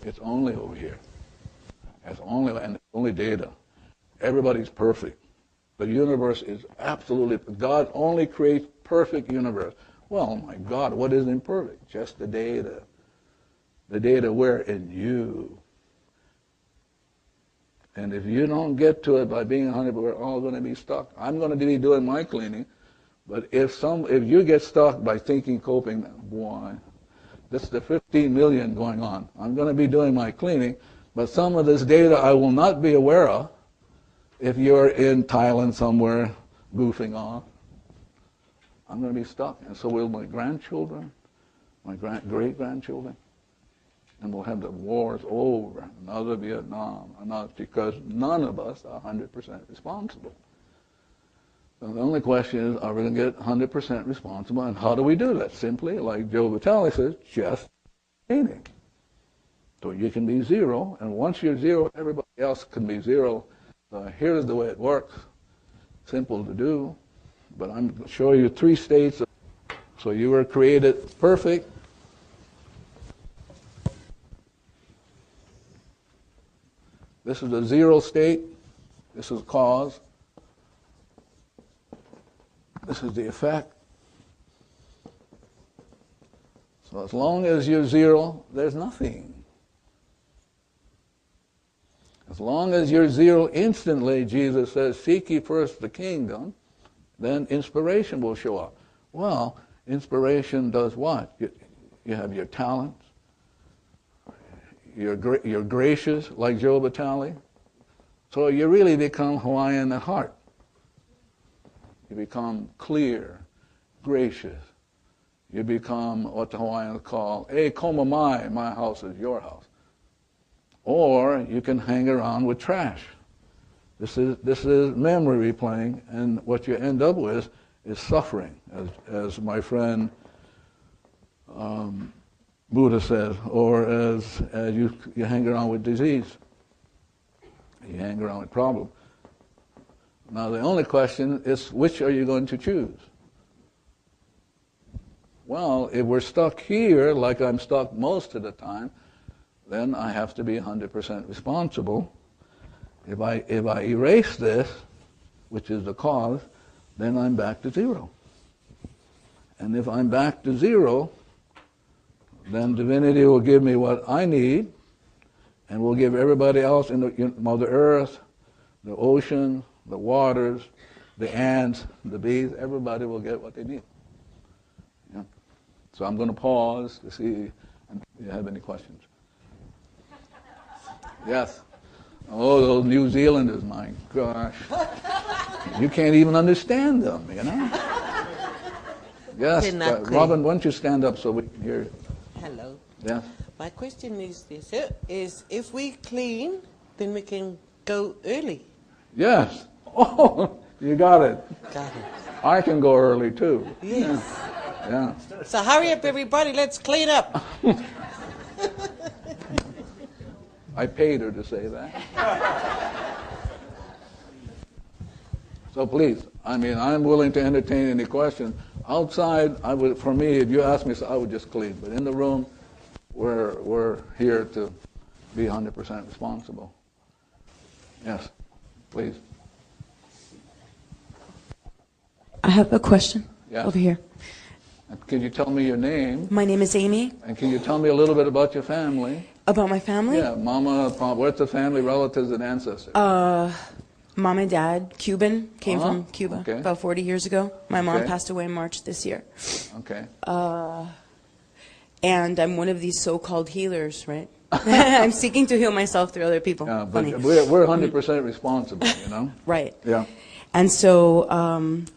It's only over here. It's only data. Everybody's perfect. The universe is absolutely, God only creates perfect universe. Well, my God, what is imperfect? Just the data. The data where? In you. And if you don't get to it by being 100%, we're all going to be stuck. I'm going to be doing my cleaning, But if you get stuck by thinking, coping, boy, this is the 15 million going on. I'm going to be doing my cleaning, but some of this data I will not be aware of if you're in Thailand somewhere goofing off. I'm going to be stuck, and so will my grandchildren, my great-grandchildren, and we'll have the wars over, another Vietnam, because none of us are 100% responsible. So the only question is, are we going to get 100% responsible, and how do we do that? Simply, like Joe Vitaly says, just cleaning. So you can be zero, and once you're zero, everybody else can be zero. So here's the way it works. Simple to do, but I'm going to show you 3 states. So you were created perfect. This is the zero state. This is cause. This is the effect. So as long as you're zero, there's nothing. As long as you're zero instantly, Jesus says, seek ye first the kingdom, then inspiration will show up. Well, inspiration does what? You have your talents. You're gracious, like Joe Vitaly. So you really become Hawaiian at heart. You become clear, gracious. You become what the Hawaiians call, e koma mai, my house is your house. Or you can hang around with trash. This is memory replaying, and what you end up with is suffering, as my friend Buddha says, or as you hang around with disease. You hang around with problem. Now the only question is, which are you going to choose? Well, if we're stuck here, like I'm stuck most of the time, then I have to be 100% responsible. If I erase this, which is the cause, then I'm back to zero. And if I'm back to zero, then divinity will give me what I need, and will give everybody else in the Mother Earth, the ocean, the waters, the ants, the bees, everybody will get what they need. Yeah. So I'm going to pause to see if you have any questions. Yes. Oh, those New Zealanders, my gosh. You can't even understand them, you know? Yes. Robin, why don't you stand up so we can hear you? Hello. Yes. My question is this, is if we clean, then we can go early. Yes. Oh, you got it. Got it. I can go early too. Yes. Yeah. So hurry up, everybody. Let's clean up. I paid her to say that. So please, I mean, I'm willing to entertain any questions. Outside, for me, if you ask me, I would just clean. But in the room, we're here to be 100% responsible. Yes, please. I have a question over here. Can you tell me your name? My name is Amy. And can you tell me a little bit about your family? About my family? Yeah, Mama, Papa, what's the family, relatives, and ancestors? Mom and Dad, Cuban, came from Cuba about 40 years ago. My mom passed away in March this year. Okay. And I'm one of these so-called healers, right? I'm seeking to heal myself through other people. Yeah, but we're 100% responsible, you know? Right. Yeah. And so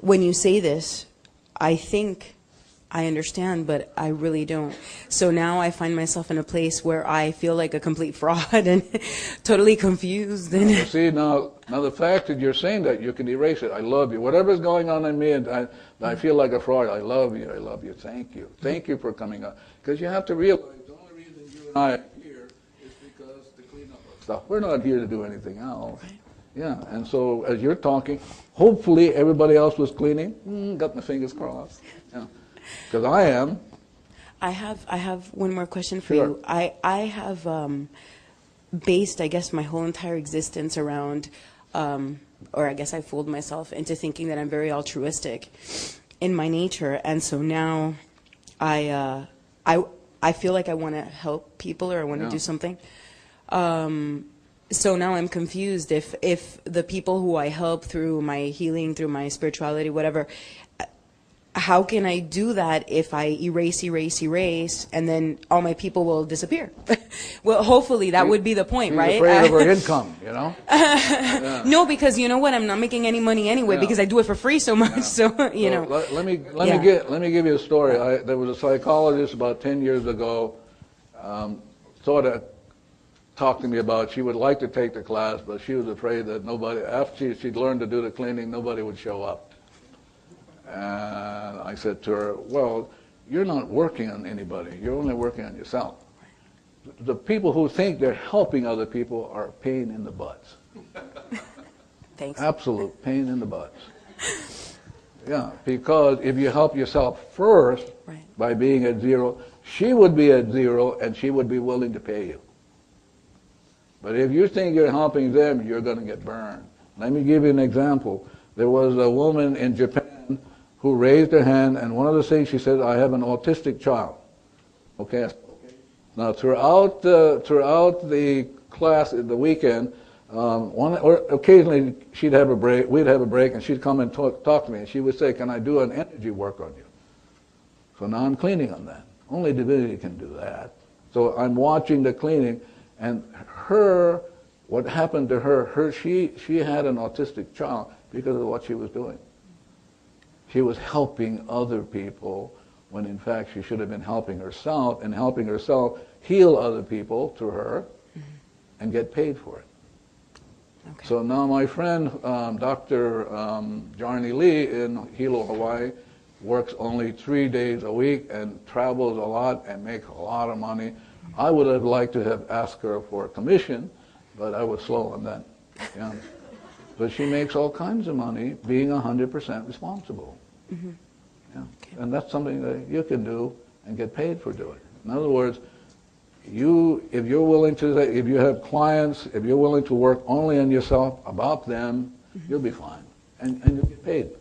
when you say this, I think I understand, but I really don't. So now I find myself in a place where I feel like a complete fraud and totally confused. And see, now the fact that you're saying that, you can erase it. I love you. Whatever's going on in me, and I feel like a fraud, I love you, I love you. Thank you. Thank you for coming up. Because you have to realize the only reason you and I are here is because to clean up our stuff. We're not here to do anything else. Right. Yeah, and so as you're talking, hopefully everybody else was cleaning. Got my fingers crossed. Yeah. Because I am. I have one more question for you. I have based, I guess, my whole entire existence around, or I guess I fooled myself into thinking that I'm very altruistic in my nature, and so now I feel like I want to help people or I want to do something. So now I'm confused if the people who I help through my healing, through my spirituality, whatever, how can I do that if I erase, and then all my people will disappear? Well, hopefully that would be the point, right? Afraid of her income, you know? Yeah. No, because you know what? I'm not making any money anyway because I do it for free so much. So you know. Let me give you a story. There was a psychologist about 10 years ago, sort of talked to me about she would like to take the class, but she was afraid that nobody, after she'd learned to do the cleaning, nobody would show up. And I said to her, well, you're not working on anybody. You're only working on yourself. The people who think they're helping other people are a pain in the butts. Thanks. Absolute pain in the butts. Yeah, because if you help yourself first by being at zero, she would be at zero and she would be willing to pay you. But if you think you're helping them, you're going to get burned. Let me give you an example. There was a woman in Japan who raised her hand, and one of the things she said, I have an autistic child. Okay. Now throughout the class, the weekend, occasionally she'd have a break, we'd have a break, and she'd come and talk to me, and she would say, can I do an energy work on you? So now I'm cleaning on that. Only divinity can do that. So I'm watching the cleaning, and what happened to her, she had an autistic child because of what she was doing. She was helping other people when in fact she should have been helping herself, and helping herself heal other people through her and get paid for it. Okay. So now my friend, Dr. Jarni Lee in Hilo, Hawaii, works only 3 days a week and travels a lot and makes a lot of money. I would have liked to have asked her for a commission, but I was slow on that. Yeah. But she makes all kinds of money being 100% responsible. Mm-hmm. Yeah. Okay. And that's something that you can do and get paid for doing. In other words, if you're willing to, if you have clients, if you're willing to work only on yourself, about them, you'll be fine. And you'll get paid.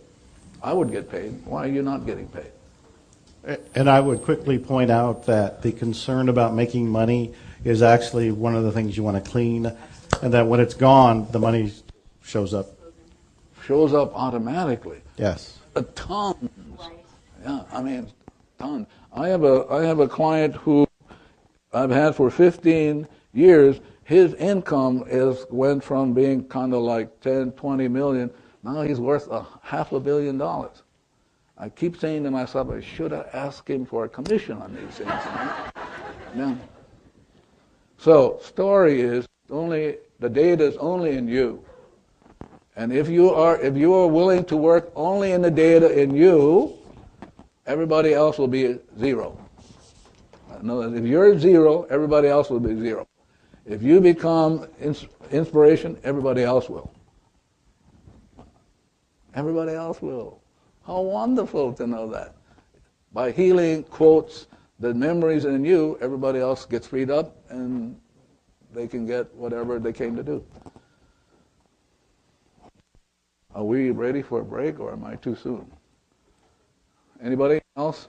I would get paid. Why are you not getting paid? And I would quickly point out that the concern about making money is actually one of the things you want to clean, and that when it's gone, the money shows up. Shows up automatically. Yes. Tons. Yeah, I mean, tons. I have a client who I've had for 15 years. His income went from being kind of like 10, 20 million. Now he's worth $500 million. I keep saying to myself, I should have asked him for a commission on these things. Yeah. So, story is the data is only in you. And if you are willing to work only in the data in you, everybody else will be zero. If you're zero, everybody else will be zero. If you become inspiration, everybody else will. Everybody else will. How wonderful to know that. By healing, quotes, the memories in you, everybody else gets freed up and they can get whatever they came to do. Are we ready for a break, or am I too soon? Anybody else?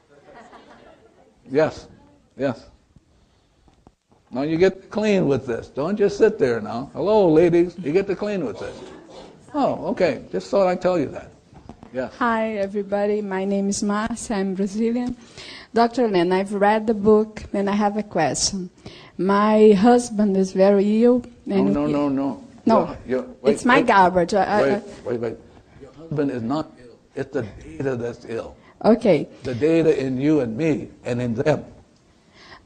Yes. Yes. Now you get to clean with this. Don't just sit there now. Hello, ladies. You get to clean with this. Oh, okay. Just thought I'd tell you that. Yes. Hi, everybody. My name is Marcia. I'm Brazilian. Dr. Len, I've read the book, and I have a question. My husband is very ill. And No. Wait, it's my garbage. Wait. Your husband is not ill. It's the data that's ill. Okay. The data in you and me and in them.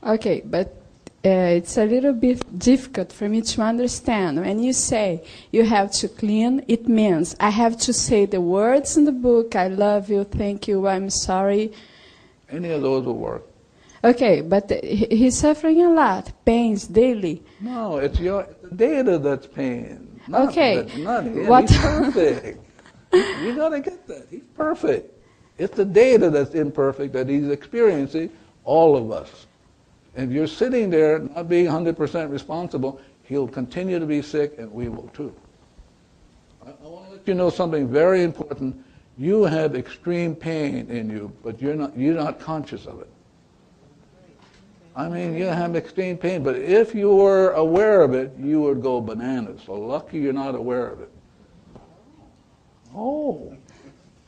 Okay, but it's a little bit difficult for me to understand. When you say you have to clean, it means I have to say the words in the book, I love you, thank you, I'm sorry. Any of those will work. Okay, but he's suffering a lot, pains daily. No, it's the data that's pain. Okay. Not him. He's perfect. You got to get that. He's perfect. It's the data that's imperfect that he's experiencing, all of us. If you're sitting there not being 100% responsible, he'll continue to be sick, and we will too. I want to let you know something very important. You have extreme pain in you, but you're not conscious of it. I mean, you have extreme pain, but if you were aware of it, you would go bananas. So lucky you're not aware of it. Oh,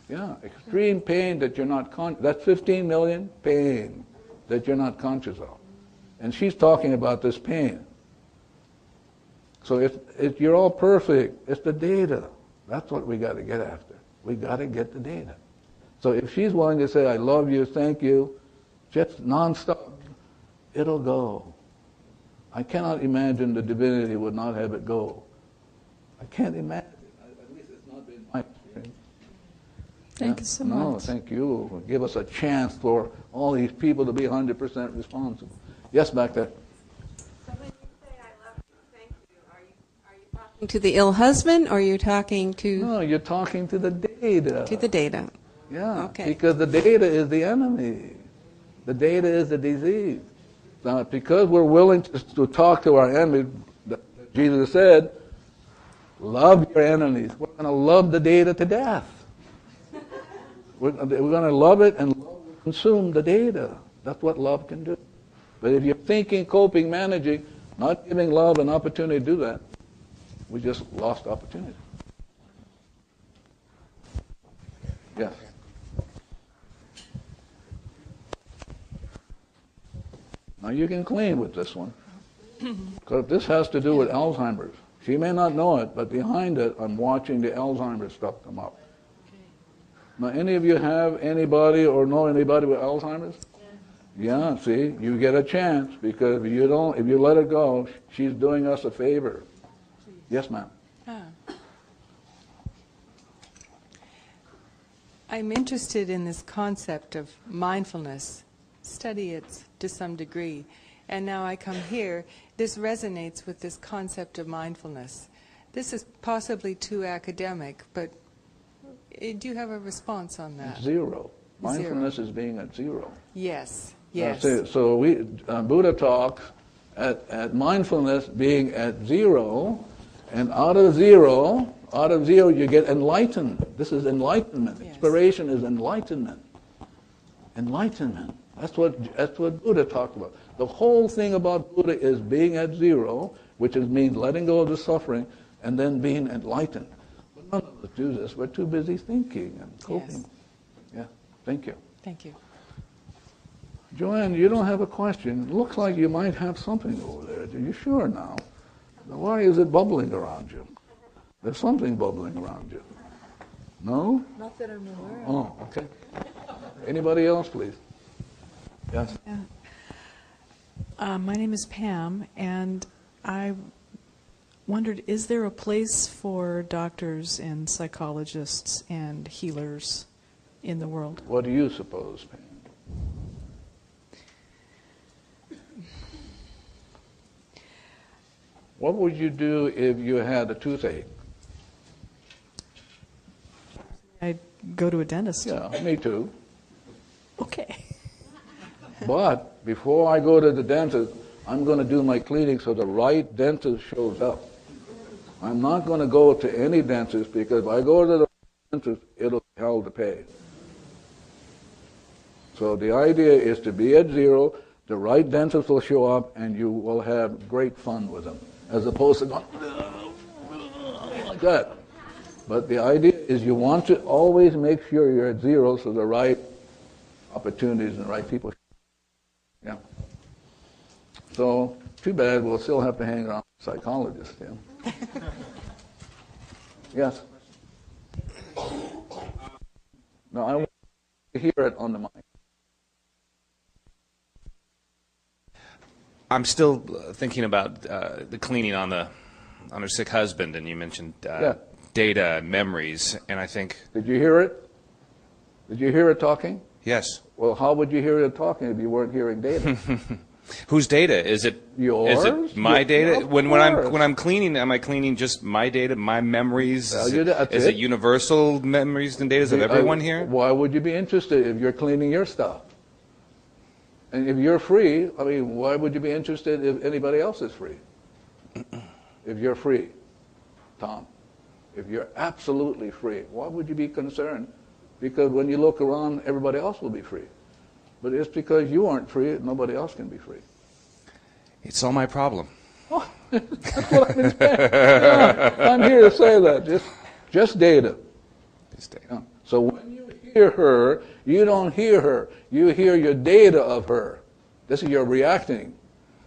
Yeah, extreme pain that you're not conscious. That's 15 million pain that you're not conscious of. And she's talking about this pain. So if you're all perfect, it's the data. That's what we got to get after. We got to get the data. So if she's willing to say, I love you, thank you, just nonstop, it'll go. I cannot imagine the divinity would not have it go. I can't imagine. At least it's not been my experience. Thank you so much. No, thank you. Give us a chance for all these people to be 100% responsible. Yes, back there. So when you say I love you, thank you, are you talking to the ill husband, or are you talking to... No, you're talking to the data. To the data. Yeah, Okay. because the data is the enemy. The data is the disease. Now, because we're willing to talk to our enemy, Jesus said, love your enemies. We're going to love the data to death. We're going to love it and consume the data. That's what love can do. But if you're thinking, coping, managing, not giving love an opportunity to do that, we just lost opportunity. Yes. Now you can clean with this one, because this has to do with Alzheimer's. She may not know it, but behind it, I'm watching the Alzheimer's stuff come up. Now, any of you have anybody or know anybody with Alzheimer's? Yeah, see, you get a chance, because if you let it go, she's doing us a favor. Yes, ma'am. I'm interested in this concept of mindfulness. Study it to some degree. And now I come here. This resonates with this concept of mindfulness. This is possibly too academic, but do you have a response on that? Zero. Mindfulness is being at zero. Yes, yes. So Buddha talks at mindfulness being at zero, and out of zero you get enlightened. This is enlightenment. Yes. Inspiration is enlightenment. Enlightenment. That's what Buddha talked about. The whole thing about Buddha is being at zero, which means letting go of the suffering, and then being enlightened. But none of us do this. We're too busy thinking and coping. Yes. Yeah. Thank you. Thank you. Joanne, you don't have a question. It looks like you might have something over there. Are you sure now? Why is it bubbling around you? There's something bubbling around you. No? Not that I'm aware of. Oh, okay. Anybody else, please? Yes. Yeah. My name is Pam, and I wondered, is there a place for doctors and psychologists and healers in the world? What do you suppose, Pam? What would you do if you had a toothache? I'd go to a dentist. Yeah, me too. Okay. But before I go to the dentist, I'm going to do my cleaning so the right dentist shows up. I'm not going to go to any dentist, because if I go to the dentist, it'll be hell to pay. So the idea is to be at zero, the right dentist will show up, and you will have great fun with them, as opposed to going like that. But the idea is you want to always make sure you're at zero, so the right opportunities and the right people. Yeah. So, too bad, we'll still have to hang around with psychologists. Yeah. Yes? No, I want to hear it on the mic. I'm still thinking about the cleaning on her sick husband, and you mentioned data and memories, and I think... Did you hear it? Did you hear it talking? Yes. Well, how would you hear it talking if you weren't hearing data? Whose data? Is it yours? Is it my data? Of when course. I'm cleaning, am I cleaning just my data, my memories? Well, is it universal memories and data of everyone here? Why would you be interested if you're cleaning your stuff? And if you're free, I mean, why would you be interested if anybody else is free? If you're free, Tom, if you're absolutely free, why would you be concerned? Because when you look around, everybody else will be free. But it's because you aren't free, nobody else can be free. It's all my problem. Oh, that's what I'm here to say that. Just data. Just data. So when you hear her, you don't hear her. You hear your data of her. This is your reacting.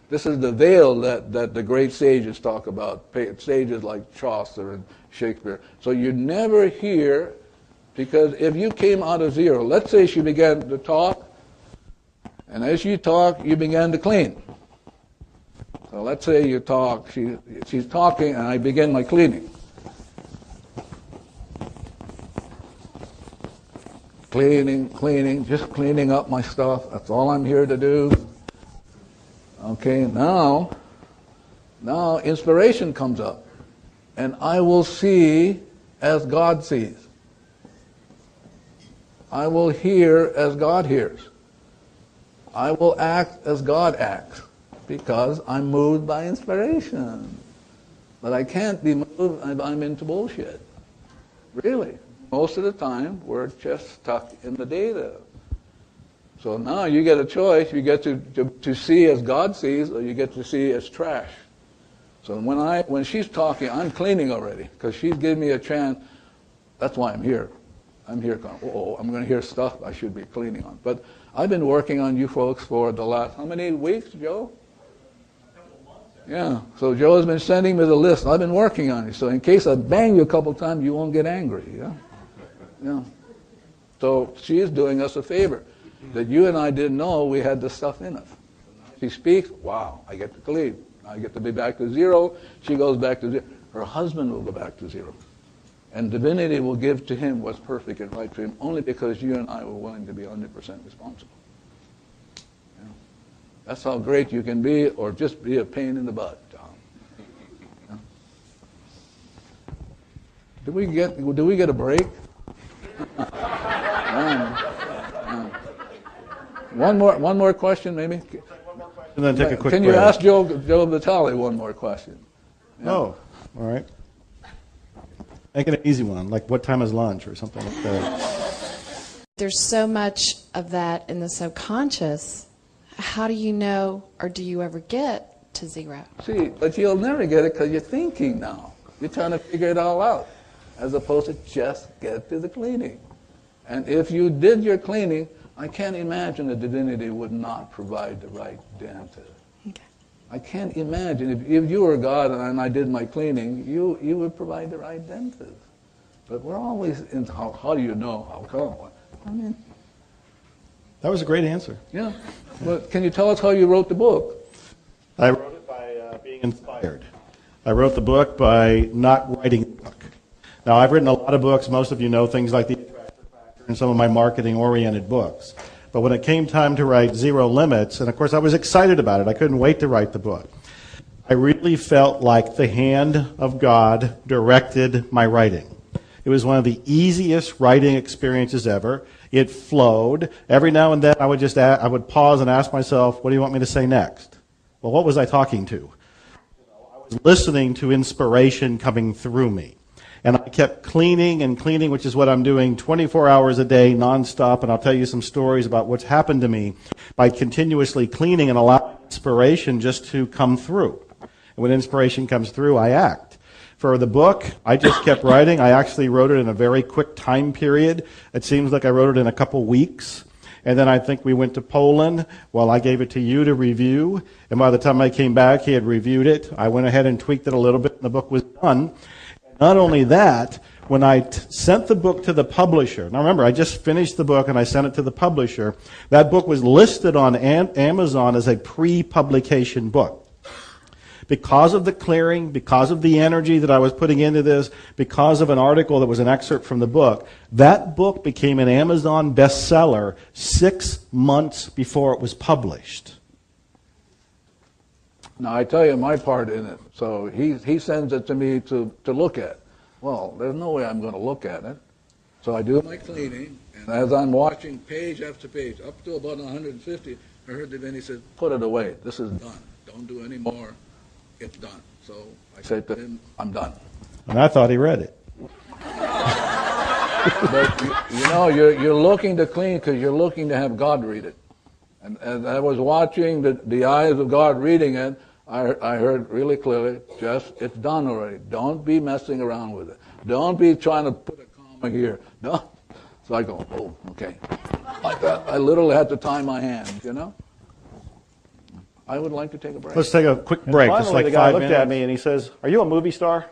This is the veil that the great sages talk about, sages like Chaucer and Shakespeare. So you never hear, because if you came out of zero, let's say she began to talk, and as you talk, you began to clean. So let's say you talk, she's talking, and I begin my cleaning. Cleaning, just cleaning up my stuff. That's all I'm here to do. Okay, now inspiration comes up, and I will see as God sees. I will hear as God hears. I will act as God acts, because I'm moved by inspiration. But I can't be moved, I'm into bullshit. Really. Most of the time, we're just stuck in the data. So now you get a choice. You get to see as God sees, or you get to see as trash. So when she's talking, I'm cleaning already, because she's giving me a chance. That's why I'm here. I'm here going, I'm going to hear stuff I should be cleaning on. But I've been working on you folks for the last, how many weeks, Joe? Yeah. So Joe has been sending me the list. I've been working on it. So in case I bang you a couple times, you won't get angry. Yeah. Yeah. So she is doing us a favor that you and I didn't know we had this stuff in us. She speaks, wow, I get to clean. I get to be back to zero. She goes back to zero. Her husband will go back to zero. And divinity will give to him what's perfect and right for him, only because you and I were willing to be 100% responsible. Yeah. That's how great you can be, or just be a pain in the butt, Tom. Yeah. Do we get a break? One more question, maybe. And then take a quick Can you break. ask Joe Vitaly one more question? Yeah. Oh, all right. Make it an easy one, like what time is lunch or something like that. There's so much of that in the subconscious. How do you know, or do you ever get to zero? See, but you'll never get it because you're thinking now. You're trying to figure it all out, as opposed to just get to the cleaning. And if you did your cleaning, I can't imagine that divinity would not provide the right dentist. Okay. I can't imagine, if you were God and I did my cleaning, you would provide the right dentist. But we're always in, how do you know? How come? I mean, that was a great answer. Yeah. But can you tell us how you wrote the book? I wrote it by being inspired. I wrote the book by not writing the book. Now, I've written a lot of books. Most of you know things like The Attractor Factor and some of my marketing-oriented books. But when it came time to write Zero Limits, and of course I was excited about it. I couldn't wait to write the book. I really felt like the hand of God directed my writing. It was one of the easiest writing experiences ever. It flowed. Every now and then I would pause and ask myself, what do you want me to say next? Well, what was I talking to? I was listening to inspiration coming through me. And I kept cleaning and cleaning, which is what I'm doing 24 hours a day, nonstop. And I'll tell you some stories about what's happened to me by continuously cleaning and allowing inspiration just to come through. And when inspiration comes through, I act. For the book, I just kept writing. I actually wrote it in a very quick time period. It seems like I wrote it in a couple weeks. And then I think we went to Poland. Well, I gave it to you to review. And by the time I came back, he had reviewed it. I went ahead and tweaked it a little bit, and the book was done. Not only that, when I sent the book to the publisher, now remember, I just finished the book and I sent it to the publisher, that book was listed on Amazon as a pre-publication book. Because of the clearing, because of the energy that I was putting into this, because of an article that was an excerpt from the book, that book became an Amazon bestseller 6 months before it was published. Now, I tell you my part in it. So he sends it to me to look at. Well, there's no way I'm going to look at it. So I do my cleaning, and as I'm watching page after page, up to about 150, I heard Divinity say, put it away. This is done. Don't do any more. It's done. So I said to him, I'm done. And I thought he read it. But you know, you're looking to clean because you're looking to have God read it. And as I was watching the eyes of God reading it, I heard really clearly, it's done already. Don't be messing around with it. Don't be trying to put a comma here. So I go, oh, okay. Like that. I literally had to tie my hands, you know? I would like to take a break. Let's take a quick break. And Just finally, like the guy 5 looked minutes. at me And he says, "Are you a movie star?"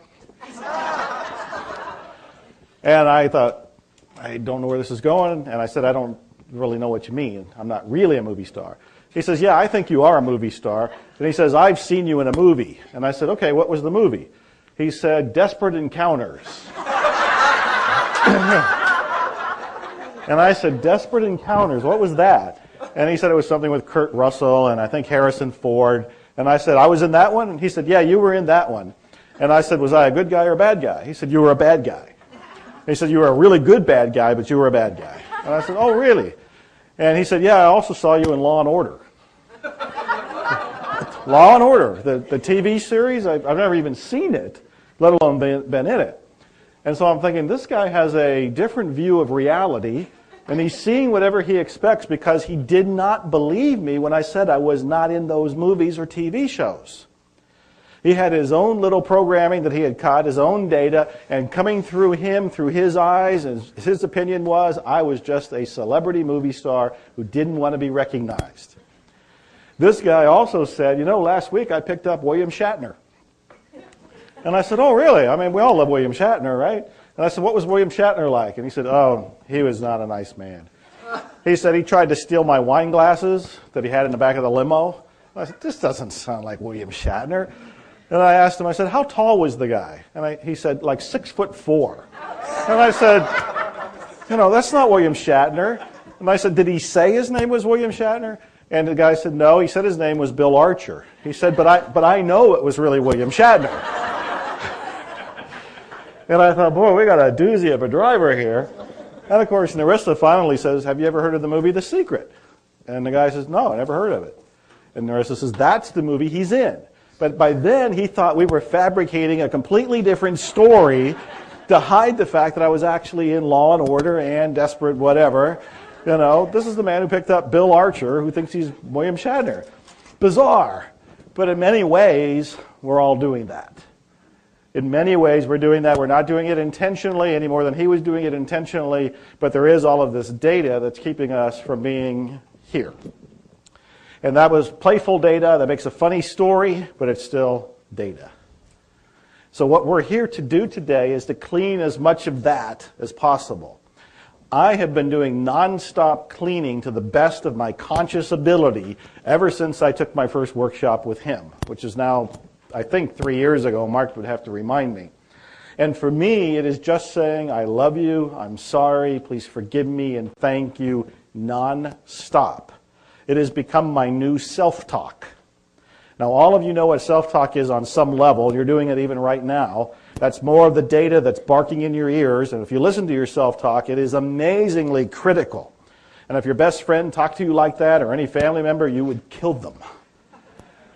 And I thought, I don't know where this is going. And I said, I don't really know what you mean. I'm not really a movie star. He says, yeah, I think you are a movie star. And he says, I've seen you in a movie. And I said, okay, what was the movie? He said, Desperate Encounters. And I said, Desperate Encounters, what was that? And he said it was something with Kurt Russell and I think Harrison Ford. And I said, I was in that one? And he said, yeah, you were in that one. And I said, was I a good guy or a bad guy? He said, you were a bad guy. He said, you were a really good bad guy, but you were a bad guy. And I said, oh, really? And he said, yeah, I also saw you in Law and Order. Law and Order, the TV series, I've never even seen it, let alone been in it. And so I'm thinking, this guy has a different view of reality, and he's seeing whatever he expects because he did not believe me when I said I was not in those movies or TV shows. He had his own little programming that he had caught, his own data, and coming through him, through his eyes, and his opinion was, I was just a celebrity movie star who didn't want to be recognized. This guy also said, you know, last week I picked up William Shatner. And I said, oh, really? I mean, we all love William Shatner, right? And I said, what was William Shatner like? And he said, oh, he was not a nice man. He said he tried to steal my wine glasses that he had in the back of the limo. I said, this doesn't sound like William Shatner. And I asked him, I said, how tall was the guy? And he said, like 6'4". And I said, you know, that's not William Shatner. And I said, did he say his name was William Shatner? And the guy said, no, he said his name was Bill Archer. He said, but I know it was really William Shatner. And I thought, boy, we got a doozy of a driver here. And of course, Narissa finally says, have you ever heard of the movie The Secret? And the guy says, no, I never heard of it. And Narissa says, that's the movie he's in. But by then, he thought we were fabricating a completely different story to hide the fact that I was actually in Law and Order and Desperate whatever. You know, this is the man who picked up Bill Archer, who thinks he's William Shatner. Bizarre. But in many ways, we're all doing that. In many ways, we're doing that. We're not doing it intentionally any more than he was doing it intentionally, but there is all of this data that's keeping us from being here. And that was playful data that makes a funny story, but it's still data. So what we're here to do today is to clean as much of that as possible. I have been doing nonstop cleaning to the best of my conscious ability ever since I took my first workshop with him, which is now, I think, 3 years ago. Mark would have to remind me. And for me, it is just saying, I love you, I'm sorry, please forgive me, and thank you, nonstop. It has become my new self-talk. Now, all of you know what self-talk is on some level. You're doing it even right now. That's more of the data that's barking in your ears. And if you listen to your self-talk, it is amazingly critical. And if your best friend talked to you like that, or any family member, you would kill them.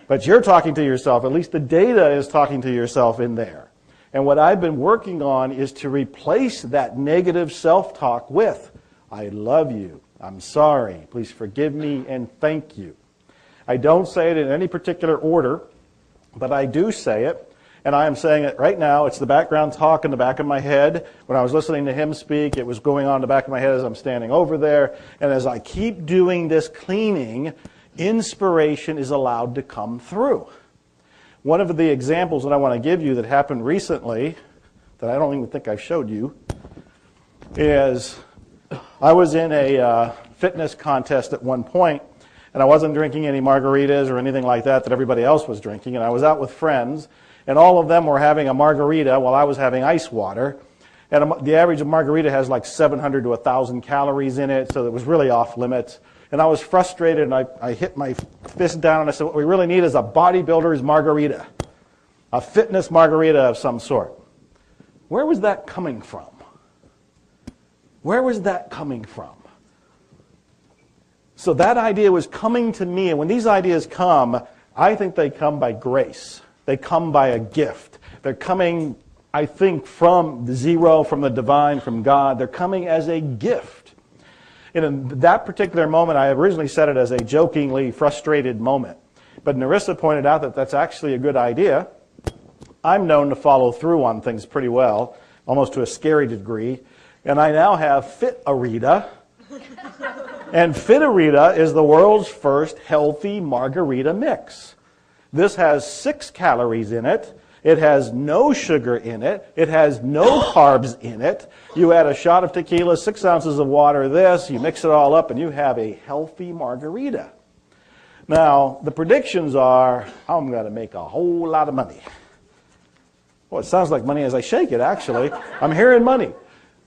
But you're talking to yourself. At least the data is talking to yourself in there. And what I've been working on is to replace that negative self-talk with, I love you. I'm sorry, please forgive me, and thank you. I don't say it in any particular order, but I do say it, and I am saying it right now. It's the background talk in the back of my head. When I was listening to him speak, it was going on in the back of my head as I'm standing over there. And as I keep doing this cleaning, inspiration is allowed to come through. One of the examples that I want to give you that happened recently, that I don't even think I showed you, is I was in a fitness contest at one point, and I wasn't drinking any margaritas or anything like that everybody else was drinking, and I was out with friends, and all of them were having a margarita while I was having ice water, and the average margarita has like 700 to 1,000 calories in it, so it was really off limits, and I was frustrated, and I hit my fist down, and I said, what we really need is a bodybuilder's margarita, a fitness margarita of some sort. Where was that coming from? Where was that coming from? So that idea was coming to me, and when these ideas come, I think they come by grace. They come by a gift. They're coming, I think, from the zero, from the divine, from God. They're coming as a gift. And in that particular moment, I originally said it as a jokingly frustrated moment. But Narissa pointed out that that's actually a good idea. I'm known to follow through on things pretty well, almost to a scary degree. And I now have Fit-A-Rita. And Fit-A-Rita is the world's first healthy margarita mix. This has 6 calories in it. It has no sugar in it. It has no carbs in it. You add a shot of tequila, 6 ounces of water, you mix it all up, and you have a healthy margarita. Now, the predictions are, I'm going to make a whole lot of money. Well, it sounds like money as I shake it, actually. I'm hearing money.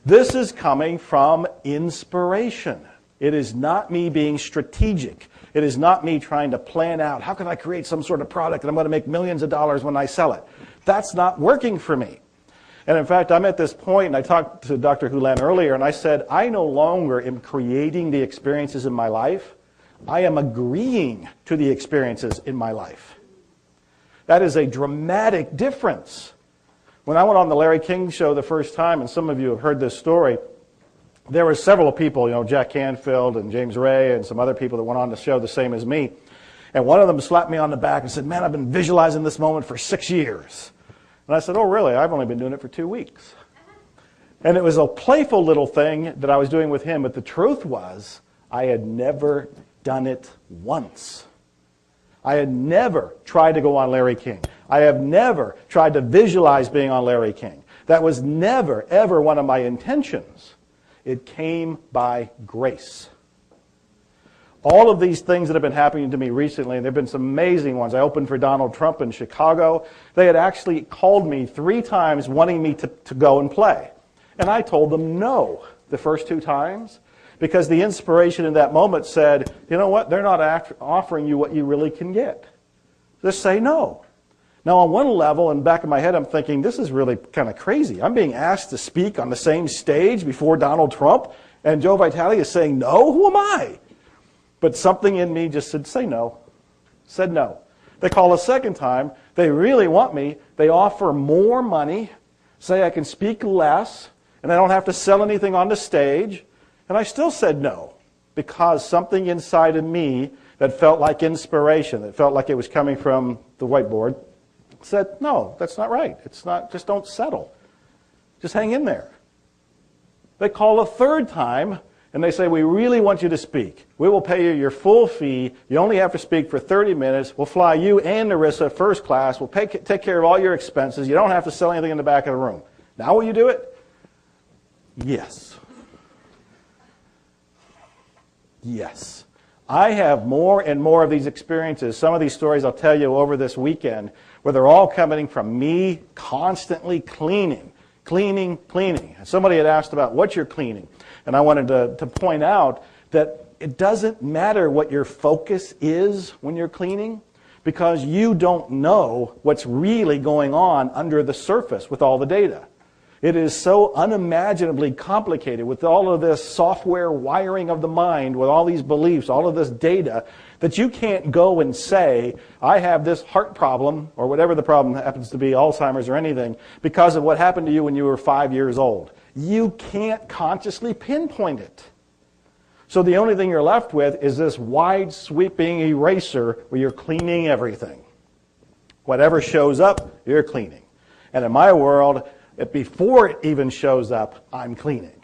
This is coming from inspiration. It is not me being strategic. It is not me trying to plan out, how can I create some sort of product and I'm going to make millions of dollars when I sell it. That's not working for me. And in fact, I'm at this point, and I talked to Dr. Hulan earlier, and I said, I no longer am creating the experiences in my life. I am agreeing to the experiences in my life. That is a dramatic difference. When I went on the Larry King show the first time, and some of you have heard this story, there were several people, Jack Canfield and James Ray and some other people that went on the show the same as me. And one of them slapped me on the back and said, man, I've been visualizing this moment for 6 years. And I said, oh, really? I've only been doing it for 2 weeks. And it was a playful little thing that I was doing with him, but the truth was I had never done it once. I had never tried to go on Larry King. I have never tried to visualize being on Larry King. That was never, ever one of my intentions. It came by grace. All of these things that have been happening to me recently, and there have been some amazing ones. I opened for Donald Trump in Chicago. They had actually called me 3 times wanting me to go and play. And I told them no the first 2 times because the inspiration in that moment said, you know what, they're not offering you what you really can get. Just say no. Now, on one level, in the back of my head, I'm thinking, this is really kind of crazy. I'm being asked to speak on the same stage before Donald Trump, and Joe Vitale is saying no? Who am I? But something in me just said, say no. Said no. They call a second time. They really want me. They offer more money, say I can speak less, and I don't have to sell anything on the stage. And I still said no, because something inside of me that felt like inspiration, that felt like it was coming from the whiteboard, said, no, that's not right. It's not, just don't settle. Just hang in there. They call a third time, and they say, we really want you to speak. We will pay you your full fee. You only have to speak for 30 minutes. We'll fly you and Narissa first class. We'll take care of all your expenses. You don't have to sell anything in the back of the room. Now will you do it? Yes. Yes. I have more and more of these experiences. Some of these stories I'll tell you over this weekend, where they're all coming from me constantly cleaning. And somebody had asked about what you're cleaning. And I wanted to point out that it doesn't matter what your focus is when you're cleaning, because you don't know what's really going on under the surface with all the data. It is so unimaginably complicated with all of this software wiring of the mind, with all these beliefs, all of this data, that you can't go and say, I have this heart problem, or whatever the problem happens to be, Alzheimer's or anything, because of what happened to you when you were 5 years old. You can't consciously pinpoint it. So the only thing you're left with is this wide sweeping eraser where you're cleaning everything. Whatever shows up, you're cleaning. And in my world, before it even shows up, I'm cleaning.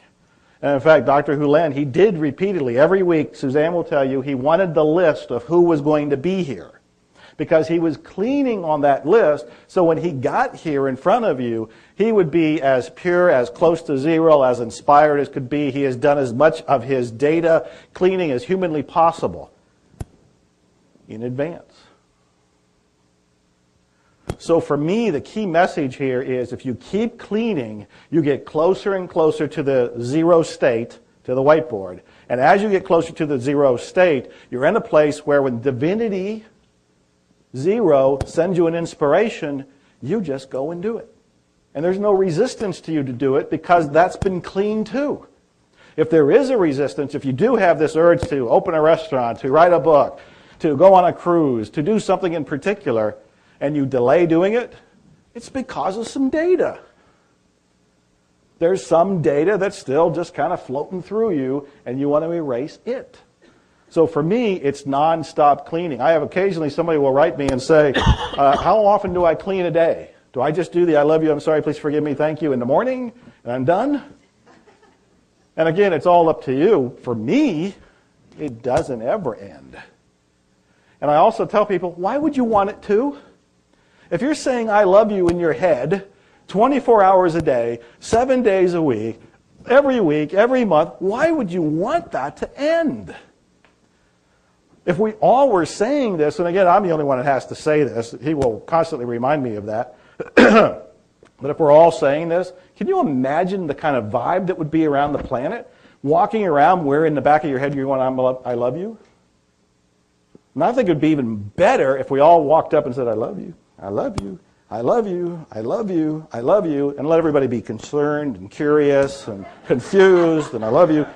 And in fact, Dr. Hulan, he did repeatedly, every week, Suzanne will tell you, he wanted the list of who was going to be here. Because he was cleaning on that list, so when he got here in front of you, he would be as pure, as close to zero, as inspired as could be. He has done as much of his data cleaning as humanly possible in advance. So for me, the key message here is if you keep cleaning, you get closer and closer to the zero state, to the whiteboard. And as you get closer to the zero state, you're in a place where when divinity, zero, sends you an inspiration, you just go and do it. And there's no resistance to you to do it because that's been cleaned too. If there is a resistance, if you do have this urge to open a restaurant, to write a book, to go on a cruise, to do something in particular, and you delay doing it, it's because of some data. There's some data that's still just kind of floating through you, and you want to erase it. So for me, it's nonstop cleaning. I have occasionally somebody will write me and say, how often do I clean a day? Do I just do the I love you, I'm sorry, please forgive me, thank you in the morning, and I'm done? And again, it's all up to you. For me, it doesn't ever end. And I also tell people, why would you want it to? If you're saying I love you in your head 24 hours a day, 7 days a week, every month, why would you want that to end? If we all were saying this, and again, I'm the only one that has to say this, he will constantly remind me of that. But if we're all saying this, can you imagine the kind of vibe that would be around the planet? Walking around where in the back of your head you're going, I love you? And I think it would be even better if we all walked up and said, I love you, I love you, I love you, I love you, I love you, and let everybody be concerned and curious and confused, and I love you,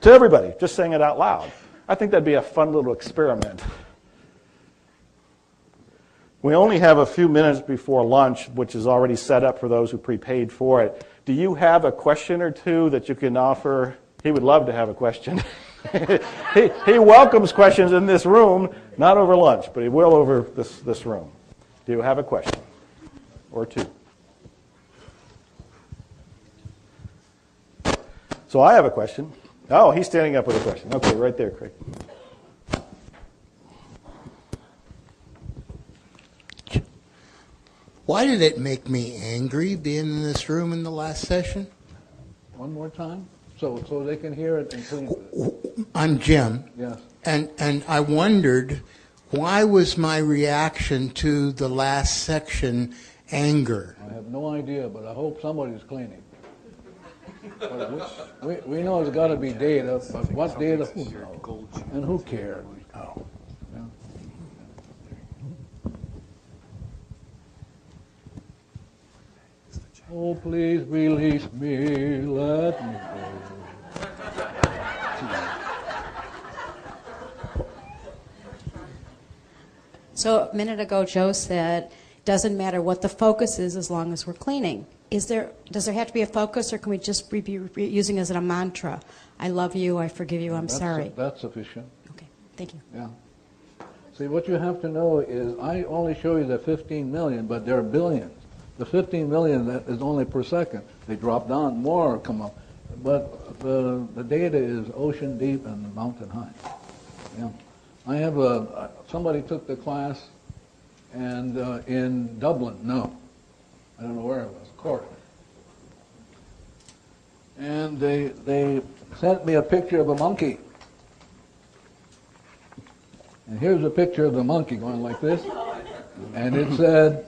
to everybody, just saying it out loud. I think that'd be a fun little experiment. We only have a few minutes before lunch, which is already set up for those who prepaid for it. Do you have a question or two that you can offer? He would love to have a question. he welcomes questions in this room, not over lunch, but he will over this room. Do you have a question or two? So I have a question. Oh, he's standing up with a question. Okay, right there, Craig. Why did it make me angry being in this room in the last session? One more time, so they can hear it and clean it. I'm Jim. Yes. And I wondered, why was my reaction to the last section anger? I have no idea, but I hope somebody's cleaning. We know it's got to be data, but what data? Who knows? And who cares? Oh. Yeah. Oh, please release me, let me go. So a minute ago, Joe said, doesn't matter what the focus is as long as we're cleaning. Does there have to be a focus, or can we just be using it as a mantra? I love you, I forgive you, I'm sorry. That's sufficient. Okay, thank you. Yeah. See, what you have to know is I only show you the 15 million, but there are billions. The 15 million, that is only per second. They drop down, more come up. But the data is ocean deep and mountain high. Yeah. I have somebody took the class, and in Dublin, no. I don't know where it was, Cork. And they sent me a picture of a monkey. And here's a picture of the monkey going like this. And it said,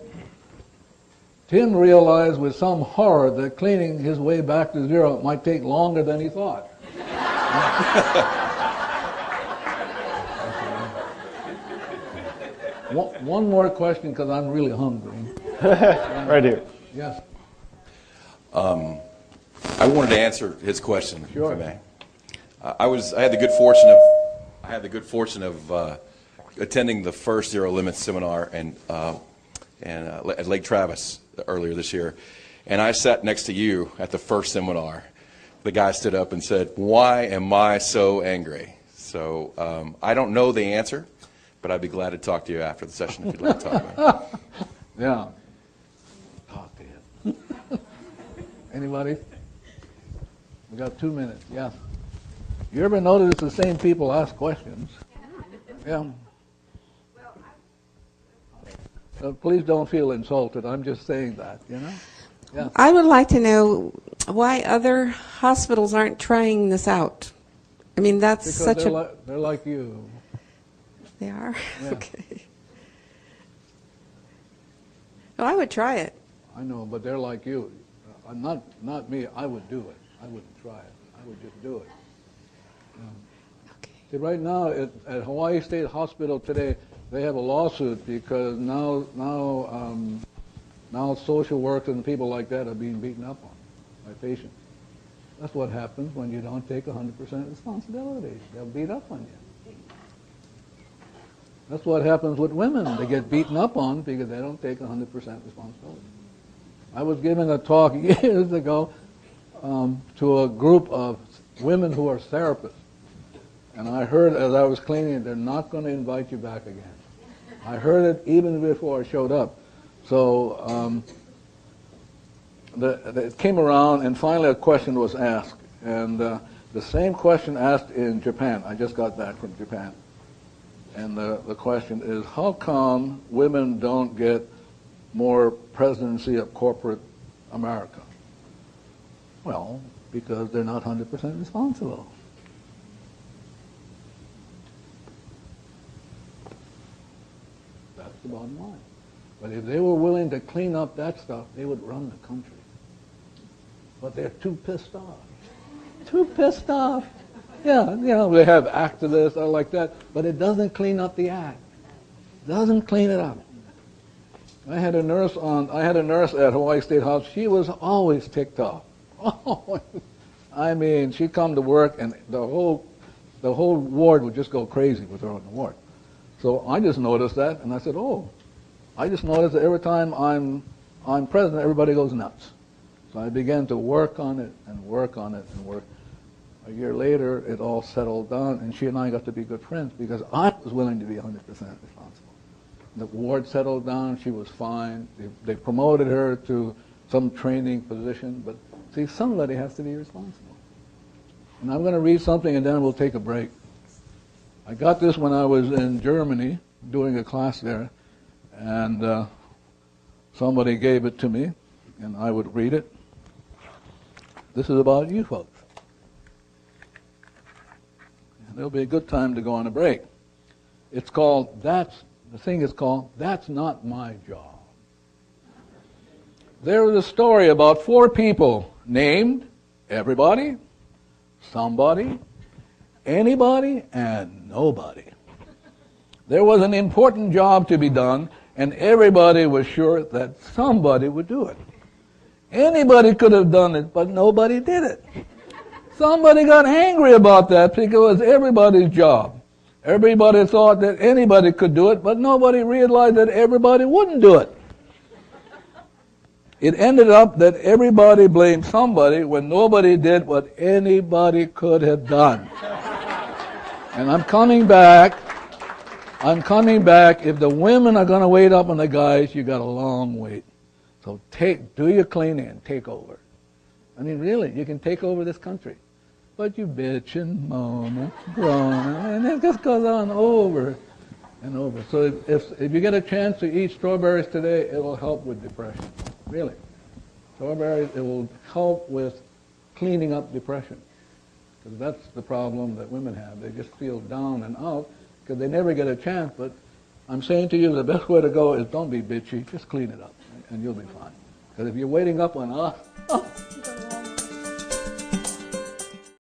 Tim realized with some horror that cleaning his way back to zero might take longer than he thought. One more question, because I'm really hungry. Right here. Yes. I wanted to answer his question, sure. if I may. I had the good fortune of attending the first Zero Limits seminar at Lake Travis earlier this year, and I sat next to you at the first seminar. The guy stood up and said, "Why am I so angry?" So I don't know the answer, but I'd be glad to talk to you after the session if you'd like to talk about it. Yeah. Talk to him. Anybody? We got 2 minutes. Yeah. You ever notice the same people ask questions? Yeah. Please don't feel insulted. I'm just saying that, you know? Yeah. I would like to know why other hospitals aren't trying this out. I mean, that's because such a... they're like you. They are? Yeah. Okay. Well, I would try it. I know, but they're like you. Not me. I would do it. I wouldn't try it. I would just do it. Okay. See, right now at Hawaii State Hospital today, they have a lawsuit because now social workers and people like that are being beaten up on by patients. That's what happens when you don't take 100% responsibility. They'll beat up on you. That's what happens with women. They get beaten up on because they don't take 100% responsibility. I was giving a talk years ago to a group of women who are therapists. And I heard as I was cleaning, they're not going to invite you back again. I heard it even before I showed up. So it came around, and finally a question was asked. And The same question asked in Japan. I just got back from Japan. And the question is, how come women don't get more presidency of corporate America? Well, because they're not 100% responsible. That's the bottom line. But if they were willing to clean up that stuff, they would run the country. But they're too pissed off. Too pissed off. Yeah, they have activists or like that, but it doesn't clean up the act. Doesn't clean it up. I had a nurse at Hawaii State Hospital. She was always ticked off. I mean, she'd come to work and the whole ward would just go crazy with her on the ward. So I just noticed that, and I said, I just noticed that every time I'm president, everybody goes nuts. So I began to work on it and work on it and work. A year later, it all settled down, and she and I got to be good friends because I was willing to be 100% responsible. The ward settled down. She was fine. They promoted her to some training position, but see, somebody has to be responsible. And I'm going to read something, and then we'll take a break. I got this when I was in Germany doing a class there, and somebody gave it to me, and I would read it. This is about you folks. And it'll be a good time to go on a break. It's called, the thing is called, That's Not My Job. There was a story about 4 people named everybody, somebody, anybody, and nobody. There was an important job to be done, and everybody was sure that somebody would do it. Anybody could have done it, but nobody did it. Somebody got angry about that because it was everybody's job. Everybody thought that anybody could do it, but nobody realized that everybody wouldn't do it. It ended up that everybody blamed somebody when nobody did what anybody could have done. And I'm coming back. If the women are going to wait up on the guys, you got a long wait. So do your cleaning and take over. I mean, really, you can take over this country. But you bitch and moan and groan, and it just goes on over and over. So if you get a chance to eat strawberries today, it will help with depression. Really. Strawberries, it will help with cleaning up depression. Because that's the problem that women have. They just feel down and out because they never get a chance. But I'm saying to you, the best way to go is don't be bitchy. Just clean it up, and you'll be fine. Because if you're waiting up on us,